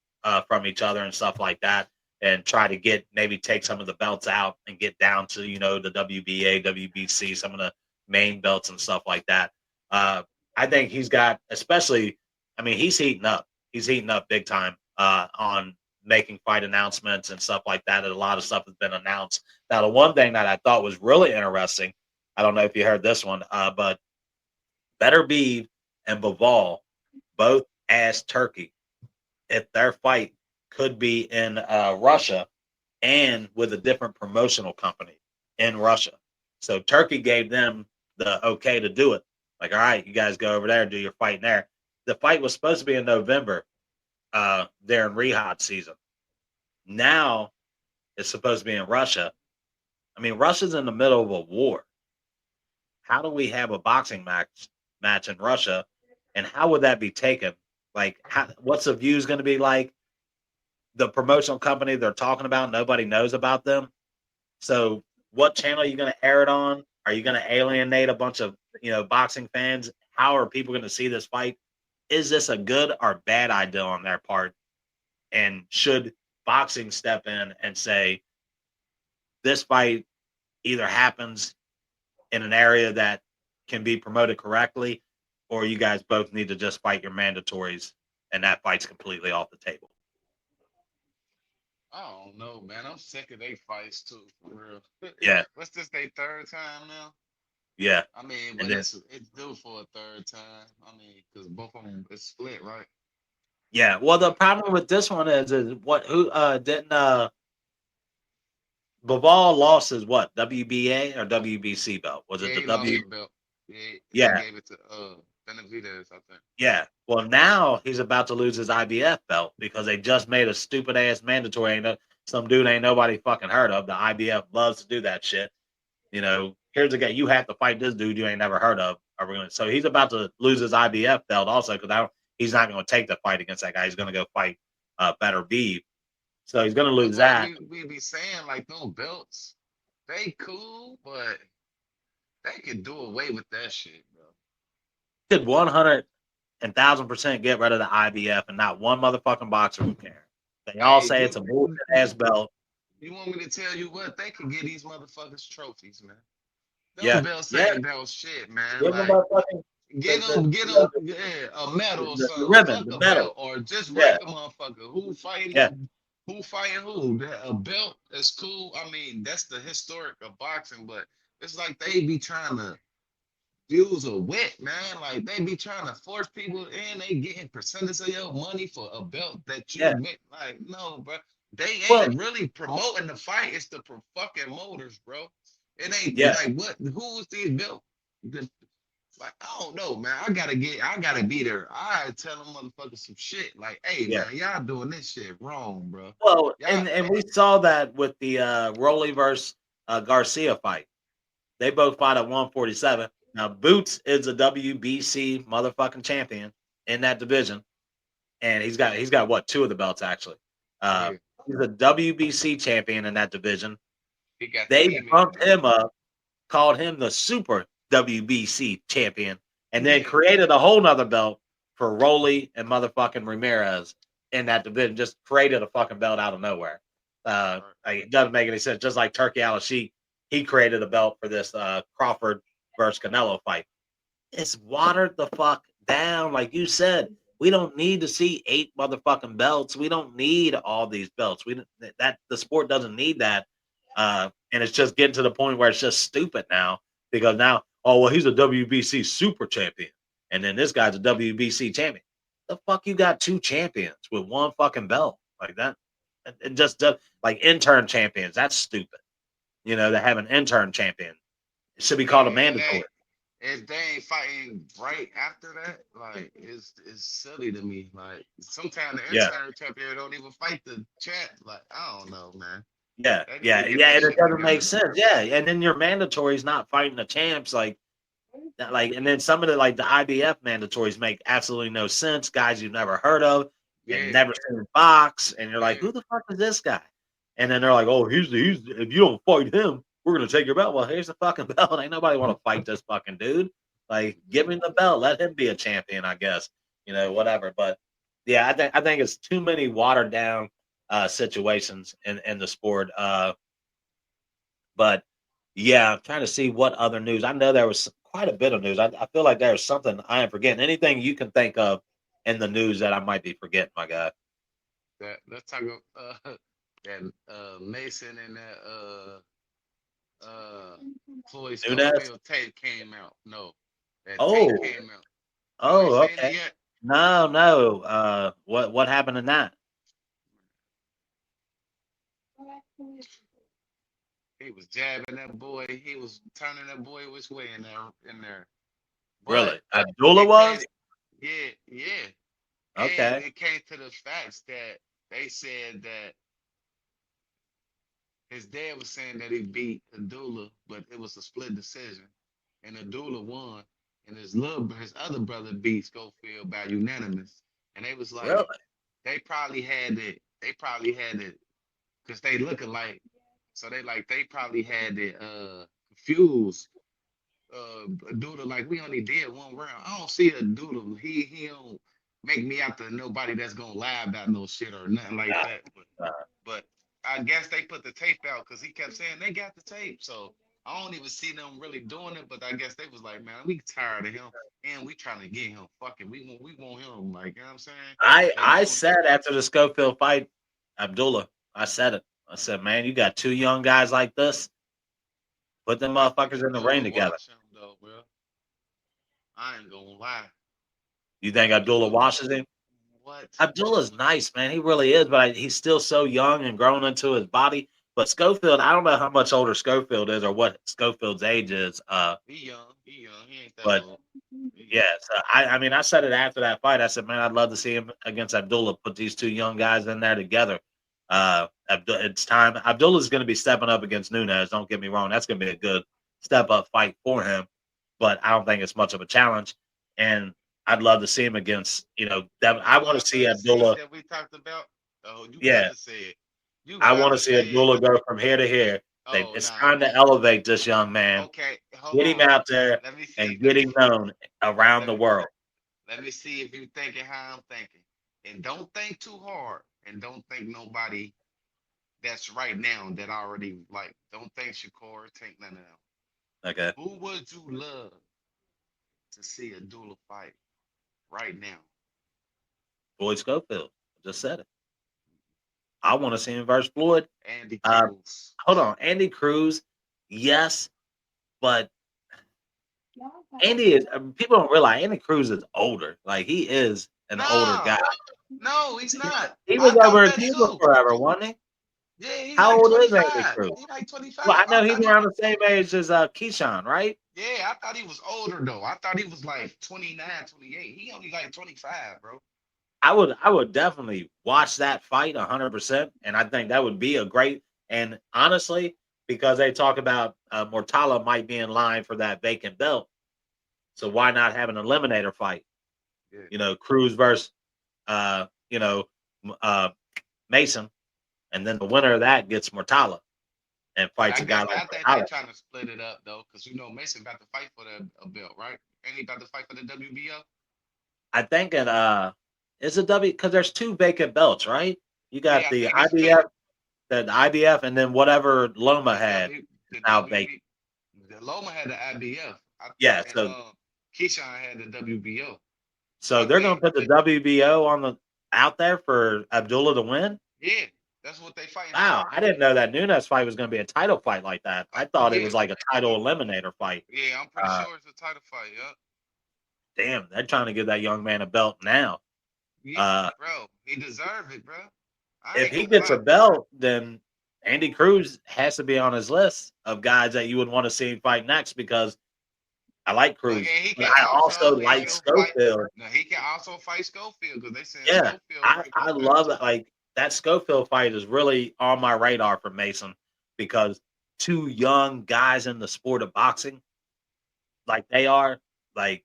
from each other and stuff like that, and try to maybe take some of the belts out and get down to, the WBA, WBC, some of the main belts and stuff like that. I think he's got, especially, he's heating up. He's heating up big time on making fight announcements and stuff like that. And a lot of stuff has been announced. Now, the one thing that I thought was really interesting, I don't know if you heard this one, but Better Beeve and Bivol both asked Turkey if their fight could be in Russia and with a different promotional company in Russia. So Turkey gave them the okay to do it. Like, all right, you guys go over there and do your fight there. The fight was supposed to be in November there in Riyadh season. Now it's supposed to be in Russia. Russia's in the middle of a war. How do we have a boxing match in Russia? And how would that be taken? Like, what's the views going to be like? The promotional company they're talking about, nobody knows about them. So what channel are you going to air it on? Are you going to alienate a bunch of, boxing fans? How are people going to see this fight? Is this a good or bad idea on their part? And should boxing step in and say, this fight either happens in an area that can be promoted correctly, or you guys both need to just fight your mandatories and that fight's completely off the table? I don't know, man. I'm sick of they fights too, for real. Yeah. What's this, their third time now? Yeah. But it's due for a third time. Because both of them is split, right? Yeah. Well, the problem with this one is didn't Bivol lost his what, WBA or WBC belt? Was it the W belt? Yeah. He gave it to Benavidez, I think. Yeah. Well, now he's about to lose his IBF belt because they just made a stupid ass mandatory. Some dude ain't nobody fucking heard of. The IBF loves to do that shit. Here's a guy, you have to fight this dude you ain't never heard of. So he's about to lose his IBF belt also, because he's not going to take the fight against that guy. He's going to go fight Better Beeve. So he's going to lose that. We be saying, like, those belts, they cool, but they could do away with that shit, bro. Could 100,000% get rid of the IBF and not one motherfucking boxer who cares. They all say it's a bullshit ass belt. You want me to tell you what? They can get these motherfuckers trophies, man. Yeah. Belts ain't about shit, man. Give them a medal or something. The ribbon, the medal. Or just write the motherfucker. Who fighting? Yeah. Who fighting who? A belt is cool. That's the historic of boxing, but it's like they be trying to use a wet, man. Like, they be trying to force people in. They getting percentage of your money for a belt that you make. Like, no, bro. They ain't really promoting the fight. It's the fucking motors, bro. It ain't Yeah. like what? Who was these built? Like I don't know, man. I gotta be there. I tell them motherfuckers some shit. Like, hey, Yeah. man, y'all doing this shit wrong, bro. Well, Y'all, and we saw that with the Rolly versus Garcia fight. They both fought at 147. Now, Boots is a WBC motherfucking champion in that division, and he's got what, 2 of the belts actually. yeah, He's a WBC champion in that division. he got the They female bumped belt. him up, called him the Super WBC champion, and then Yeah. created a whole nother belt for Rolly and motherfucking Ramirez in that division. Just created a fucking belt out of nowhere. Like, it doesn't make any sense. Just like Turkey Al-Sheikh, he created a belt for this Crawford versus Canelo fight. It's watered the fuck down. Like you said, we don't need to see 8 motherfucking belts. We don't need all these belts. The sport doesn't need that. And it's just getting to the point where it's just stupid now because now, oh well, he's a WBC super champion, and then this guy's a WBC champion. The fuck, you got 2 champions with 1 fucking belt like that? It just does, like intern champions. That's stupid. You know, they have an intern champion. It should be called a mandatory. If they ain't fighting right after that, like it's silly to me. Like sometimes the Yeah. intern champion don't even fight the champ. Like I don't know, man. Yeah, They need yeah, to get yeah, that and it shit doesn't together. make sense. Yeah, and then your mandatories not fighting the champs, like, and then some of the IBF mandatories make absolutely no sense. Guys you've never heard of and Yeah, never seen box, and you're like, yeah. who the fuck is this guy? And then they're like, oh, he's if you don't fight him, we're gonna take your belt. Well, here's the fucking belt. Ain't nobody want to fight this fucking dude. Like, give him the belt. Let him be a champion, I guess. You know, whatever. But yeah, I think it's too many watered down situations in the sport. But yeah, I'm trying to see what other news. I know there was quite a bit of news. I feel like there's something I am forgetting. Anything you can think of in the news that I might be forgetting, my guy. Let's talk about that Mason and that Floyd Nunes? Schofield tape came out. No, that Oh, tape came out. You ain't oh, seen okay. it yet? No. What happened in that? He was jabbing that boy. He was turning that boy which way in there. Really? But Abdullah it was? came, yeah. And Okay. it came to the facts that they said that his dad was saying that he beat Abdullah, but it was a split decision, and Abdullah won, and his other brother beat Schofield by unanimous, and they was like Really? they probably had it. They probably had it because they looking like so they probably had it confused. Doodle like we only did 1 round. I don't see a doodle. He don't make me out to nobody that's gonna lie about no shit or nothing like Nah, that. nah. But I guess they put the tape out because he kept saying they got the tape. So I don't even see them really doing it. But I guess they was like, man, we tired of him and we trying to get him. Fucking, we want him. Like you know what I'm saying? I said after the Schofield fight, Abdullah, I said it. I said, man, you got 2 young guys like this. Put them I think motherfuckers in the ring Abdullah together. watch him though, bro. I ain't gonna lie. You think Abdullah washes him? What? Abdullah's nice, man. He really is, but he's still so young and grown into his body. But Schofield, I don't know how much older Schofield is or what Schofield's age is. He young. He ain't that But old. yeah, so I mean, I said it after that fight. I said, man, I'd love to see him against Abdullah. Put these 2 young guys in there together. It's time. Abdullah's going to be stepping up against Nunes. Don't get me wrong. That's going to be a good step up fight for him. But I don't think it's much of a challenge. And I'd love to see him against, Devin. I want to see Abdullah. That we talked about. Oh, you Yeah, got to say it. I want to see Abdullah go from here to here. Oh, It's nah. time to elevate this young man. Okay, Get him out there and get him known around the world. Let me see if you thinking how I'm thinking. And don't think too hard. And don't think nobody that's right now that already like. Don't think Shakur. Think none of them. Okay. Who would you love to see a duel fight right now? Floyd Schofield. I just said it. I want to see him versus Floyd. Andy Cruz. Hold on. Andy Cruz, yes, but Andy is, people don't realize Andy Cruz is older. Like, he is an older guy. No, he's not. He was I thought over in that Cuba too. forever, wasn't he? Yeah, he How like old is Andy 25. Cruz? He like 25. Well, I I know he's thought around the same age as Keyshawn, right? yeah, I thought he was older though. I thought he was like 29, 28. He only like 25, bro. I would definitely watch that fight 100%, and I think that would be a great. And honestly, because they talk about Mortala might be in line for that vacant belt, so why not have an eliminator fight? Yeah. You know, Cruz versus uh, you know uh, Mason, and then the winner of that gets Mortala and But fights a guy like I think they Mortala. trying to split it up though, because Mason about to fight for the a belt, right? Ain't he about to fight for the WBO? I think it is a W because there's two vacant belts, right? You got Yeah, I the think it's fake. IBF, and then whatever Loma The had W is the now vacant. WB the Loma had the IBF. Yeah, And so Keyshawn had the WBO. so I they're gonna think put the WBO on the out there for Abdullah to win. yeah, that's what they fighting Wow, for. I didn't know that Nunes fight was gonna be a title fight like that. I thought it Yeah, was like a title eliminator fight. yeah, I'm pretty Uh, sure it's a title fight. Yeah, damn, they're trying to give that young man a belt now. yeah, Uh, bro, he deserve it, bro. I if ain't he gonna gets lie. a belt, then Andy Cruz has to be on his list of guys that you would want to see him fight next because I like But Cruz, again, he but can I also like also fight. Schofield. No, he can also fight Schofield because they saying Yeah, Schofield I, might I come back love too. it. Like that Schofield fight is really on my radar for Mason because two young guys in the sport of boxing, like they are, like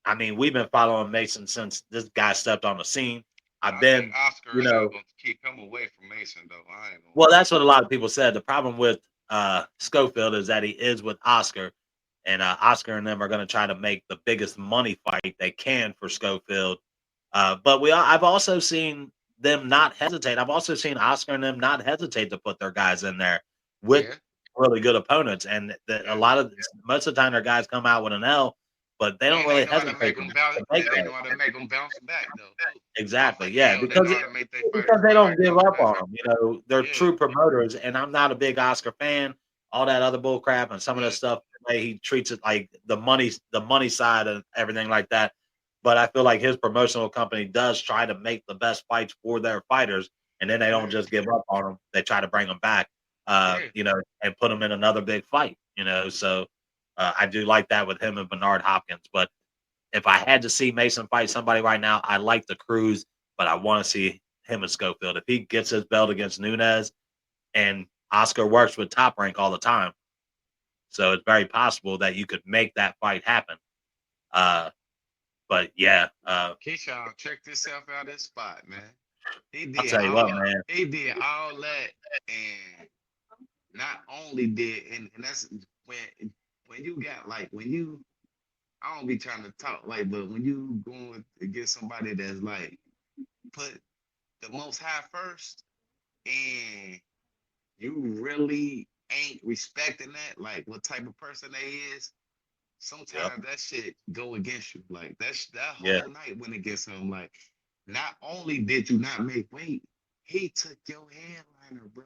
I mean, we've been following Mason since this guy stepped on the scene. I've I think been, Oscar you ain't know, gonna keep him away from Mason though. I ain't gonna well, lie. that's what a lot of people said. The problem with Schofield is that he is with Oscar, and Oscar and them are going to try to make the biggest money fight they can for Schofield. But I've also seen them not hesitate. I've also seen Oscar and them not hesitate to put their guys in there with Yeah, really good opponents. And a yeah. lot of most of the time, their guys come out with an L, but they don't And they really know how to hesitate make them bounce. to make And they that. know how to make them bounce back though too. Off Exactly, an yeah, L, they know because how to make their because fighters they don't give bounce up back. on them. You know, they're Yeah, true promoters, and I'm not a big Oscar fan. All that other bull crap and some of the yeah, stuff, the way he treats it, like the money side and everything like that. But I feel like his promotional company does try to make the best fights for their fighters, and then they don't yeah, just give up on them. They try to bring them back, yeah. you know, and put them in another big fight. You know, so I do like that with him and Bernard Hopkins. But if I had to see Mason fight somebody right now, I like the Cruz, but I want to see him and Schofield. If he gets his belt against Nunes, and Oscar works with Top Rank all the time, so it's very possible that you could make that fight happen. Uh, but yeah, Keyshawn, check yourself out this spot, man. He I'll did tell you what, all man. he did all that, and not only did and that's when you got like when you I don't be trying to talk like, but when you going to get somebody that's like put the most high first, and you really ain't respecting that, like what type of person they is, Yep. sometimes that shit go against you. Like that Yeah. whole night went against him. Like, not only did you not make weight, he took your headliner, bro.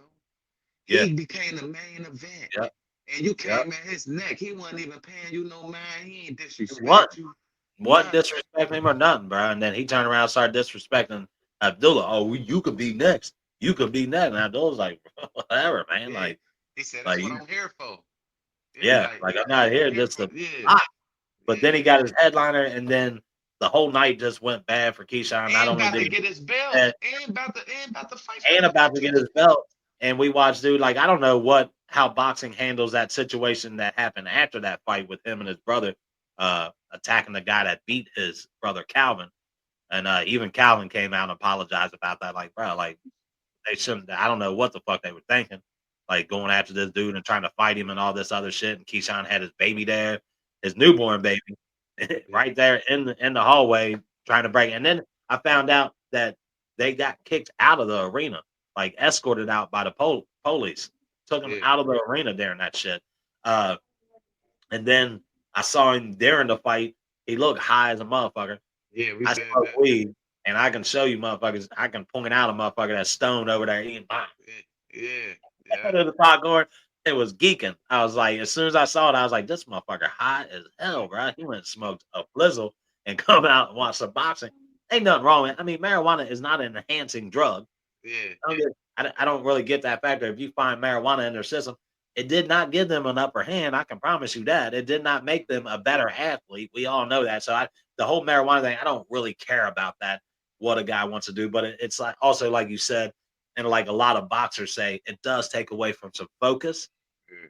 Yeah. He became the main event. Yep. And you Yep. came at his neck. He wasn't even paying you no mind. He ain't What? disrespect you. What Nothing. disrespect him or nothing, bro? And then he turned around and started disrespecting Abdullah. Oh, you could be next. You could be next. And Abdullah's like, whatever, man. Yeah. He said, that's Like, what I'm here for. Yeah, yeah, like I'm not that's what here I'm here just for. to Yeah. pop. But then Yeah. he got his headliner, and then the whole night just went bad for Keyshawn. Not And only about did to he get his belt. and, And about to fight for and the about to get his belt, and we watched dude like I don't know how boxing handles that situation that happened after that fight with him and his brother attacking the guy that beat his brother Calvin, and even Calvin came out and apologized about that. Like, bro, like they shouldn't. I don't know what the fuck they were thinking, like going after this dude and trying to fight him and all this other shit. And Keyshawn had his baby there, his newborn baby, right there in the hallway trying to break. And then I found out that they got kicked out of the arena, like escorted out by the police, took him Yeah. out of the arena during that shit. And then I saw him during the fight. He looked high as a motherfucker. Yeah, we I said smoke that. weed, and I can show you motherfuckers. I can point out a motherfucker that's stoned over there eating pie. Yeah. Under the popcorn, it was geeking. I was like, as soon as I saw it, I was like, this motherfucker high as hell, bro. He went and smoked a blizzle and come out and watch some boxing. Ain't nothing wrong with it. I mean, marijuana is not an enhancing drug. Yeah. I don't really get that factor. If you find marijuana in their system, it did not give them an upper hand. I can promise you that. It did not make them a better athlete. We all know that. So the whole marijuana thing, I don't really care about that, what a guy wants to do. But it's like also like you said, and like a lot of boxers say, it does take away from some focus.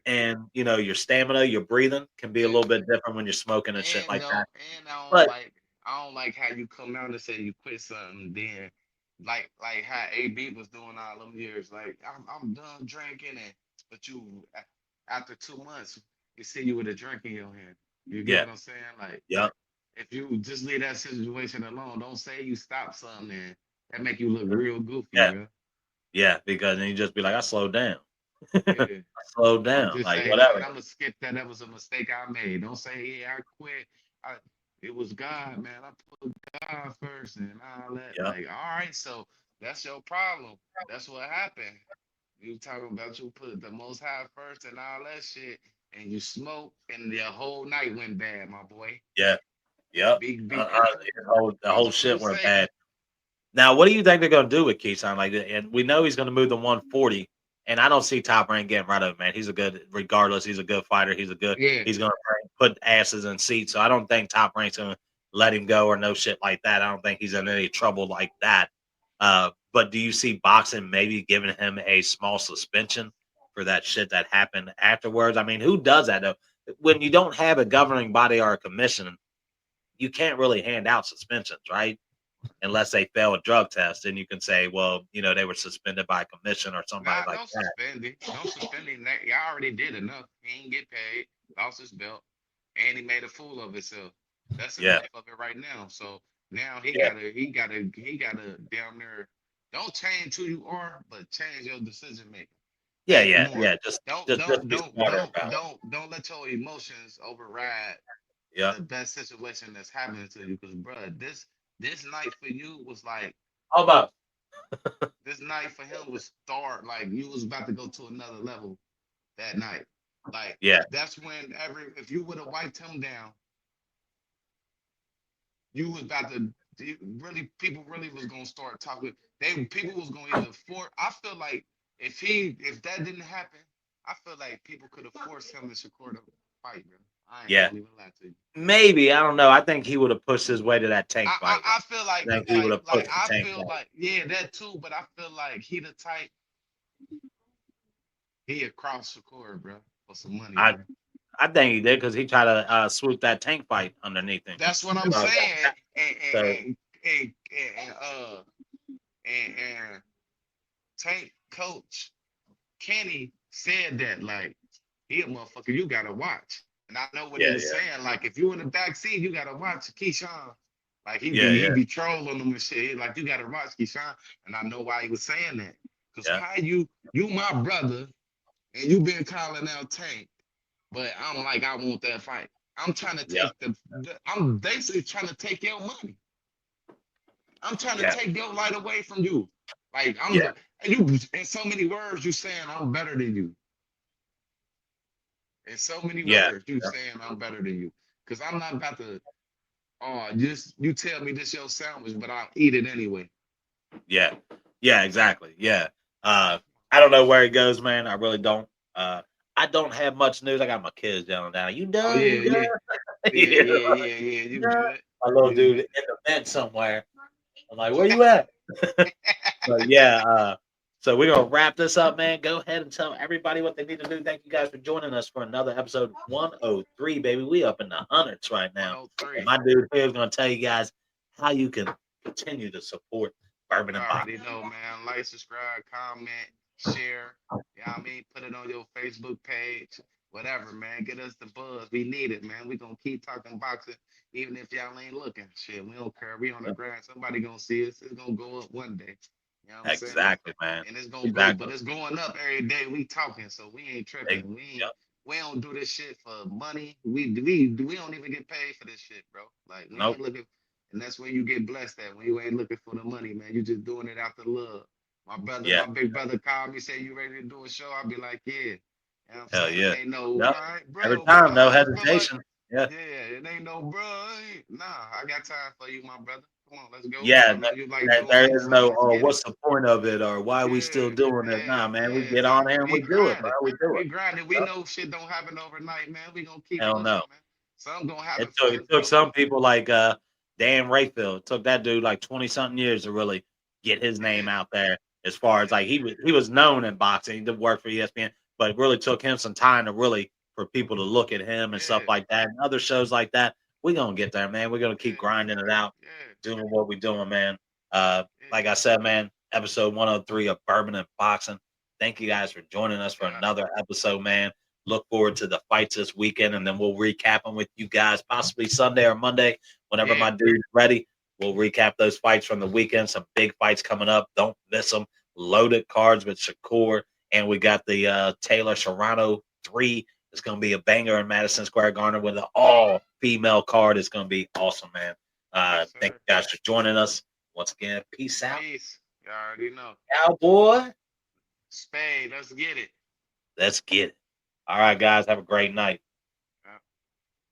And your stamina, your breathing can be a little bit different when you're smoking and shit And like that. and But I don't like how you come out and say you quit something, then like how AB was doing all them years. Like I'm done drinking, and but after 2 months you see you with a drink in your hand. You get yeah, what I'm saying? Like yeah, if you just leave that situation alone, don't say you stop something, and that make you look real goofy, yeah, bro. yeah, because then you just be like, I slowed down. I Yeah. slowed Or down, just like say, man, whatever. I'm gonna skip that. That was a mistake I made. Don't say, yeah, I quit. I, it was God, man. I put God first and all that. Yeah, Like, all right, so that's your problem. That's what happened. You talking about you put the Most High first and all that shit, and you smoke, and the whole night went bad, my boy. yeah, yep. Be careful. The whole Be shit went safe. bad. Now, what do you think they're going to do with Keyshawn? Like, and we know he's going to move to 140, and I don't see Top Rank getting rid of him, man. He's a good, regardless. He's a good fighter. Yeah. He's going to put asses in seats. So I don't think Top Rank's going to let him go or no shit like that. I don't think he's in any trouble like that. But do you see boxing maybe giving him a small suspension for that shit that happened afterwards? I mean, who does that though? When you don't have a governing body or a commission, you can't really hand out suspensions, right? Unless they fail a drug test, and you can say, well, they were suspended by a commission or somebody Nah, like don't that. suspend it. Don't suspend him. Y'all already did enough. He ain't get paid, lost his belt, and he made a fool of himself. That's Yeah, enough of it right now. So now yeah, he gotta down there. Don't change who you are, but change your decision making. yeah, Think yeah, more. yeah. Just be smarter about it. Don't let your emotions override Yeah. the best situation that's happening to you. Because, bro, this night for you was like How about? this night for him was start like you was about to go to another level that night. Like Yeah, that's when if you would have wiped him down, you was about to really people really was gonna start talking. People was gonna either I feel like if that didn't happen, I feel like people could have forced him to Shakur to fight, bro. I ain't yeah. gonna even lie to you. Maybe I don't know. I think he would have pushed his way to that tank fight. I feel I think he would have pushed the I tank feel fight. like yeah that too, but I feel like he the type he across Shakur, bro, for some money, I bro. I think he did because he tried to swoop that tank fight underneath him. That's what I'm Uh, saying. so And, and, uh, and Tank coach Kenny said that like he a motherfucker you gotta watch. And I know what he yeah, was yeah, saying. Like if you in the back seat, you gotta watch Keyshawn. Like yeah, he yeah, be trolling them and shit. Like you gotta watch Keyshawn. And I know why he was saying that. Cause yeah, how you my brother and you been calling out Tank, but I'm like I want that fight. I'm trying to yeah, take I'm basically trying to take your money. I'm trying to yeah, take your light away from you. Like yeah, you in so many words you saying I'm better than you. In so many yeah, words you saying I'm better than you. Cause I'm not about to just you tell me this your sandwich, but I'll eat it anyway. yeah, yeah. Exactly. Yeah. Uh, I don't know where he goes, man. I really don't. I don't have much news. I got my kids yelling down. You Oh done? yeah, You done? yeah. Yeah, You yeah, know, yeah, yeah. You done? good. My little You dude in the vent somewhere. I'm like, where you at? But yeah, so we're gonna wrap this up, man. Go ahead and tell everybody what they need to do. Thank you guys for joining us for another episode 103, baby. We up in the hundreds right now. And 103. my dude here is gonna tell you guys how you can continue to support Bourbon You and Box. already know, man. Like, subscribe, comment, share. You know what I mean? Put it on your Facebook page. Whatever, man. Get us the buzz. We need it, man. We gonna keep talking boxing, even if y'all ain't looking. Shit, we don't care. We on the grind. Somebody gonna see us. It's gonna go up one day. You know what I'm saying? Exactly, man. And it's gonna go, but Exactly. it's going up every day. We talking, so we ain't Ex- tripping. Yep. We don't do this shit for money. We don't even get paid for this shit, bro. Like we Nope. ain't looking, and that's when you get blessed at when you ain't looking for the money, man. You just doing it out the love. Yeah. My big brother called me, say you ready to do a show? I'll be like, yeah. You know what I'm Hell saying? It yeah. ain't no, all Yep. right, Every bro, time, no but like, hesitation. Yeah. yeah, it ain't no, bro. Nah, I got time for you, my brother. Come on, let's go. Yeah, I know you like there doing it, is so no, let's get it. what's the point of it, or why are we still Yeah, doing it? yeah, Nah, man, we yeah, get on man. there and We we do it, bro. grinding. We do We it. grinding. We Yep. know shit don't happen overnight, man. We gonna keep Hell pushing, no. man. Something gonna happen It for us, took bro. some people like Dan Rayfield. It took that dude like 20 something years to really get his name Yeah, out there. As far as like he was known in boxing, he did work for ESPN, but it really took him some time to really for people to look at him and stuff yeah, like that. And other shows like that, we're gonna get there, man. We're gonna keep yeah, grinding it out, yeah, doing what we're doing, man. Like yeah, I said, man, episode 103 of Bourbon and Boxing. Thank you guys for joining us for yeah, another episode, man. Look forward to the fights this weekend, and then we'll recap them with you guys, possibly Sunday or Monday, whenever yeah. my dude's ready. We'll recap those fights from the weekend. Some big fights coming up. Don't miss them. Loaded cards with Shakur, and we got the Taylor Serrano 3. It's going to be a banger in Madison Square Garden with an all-female card. It's going to be awesome, man. Yes, Thank sir. you guys for joining us. Once again, peace out. Peace. You already know. Cowboy. Spade, let's get it. Let's get it. All right, guys. Have a great night.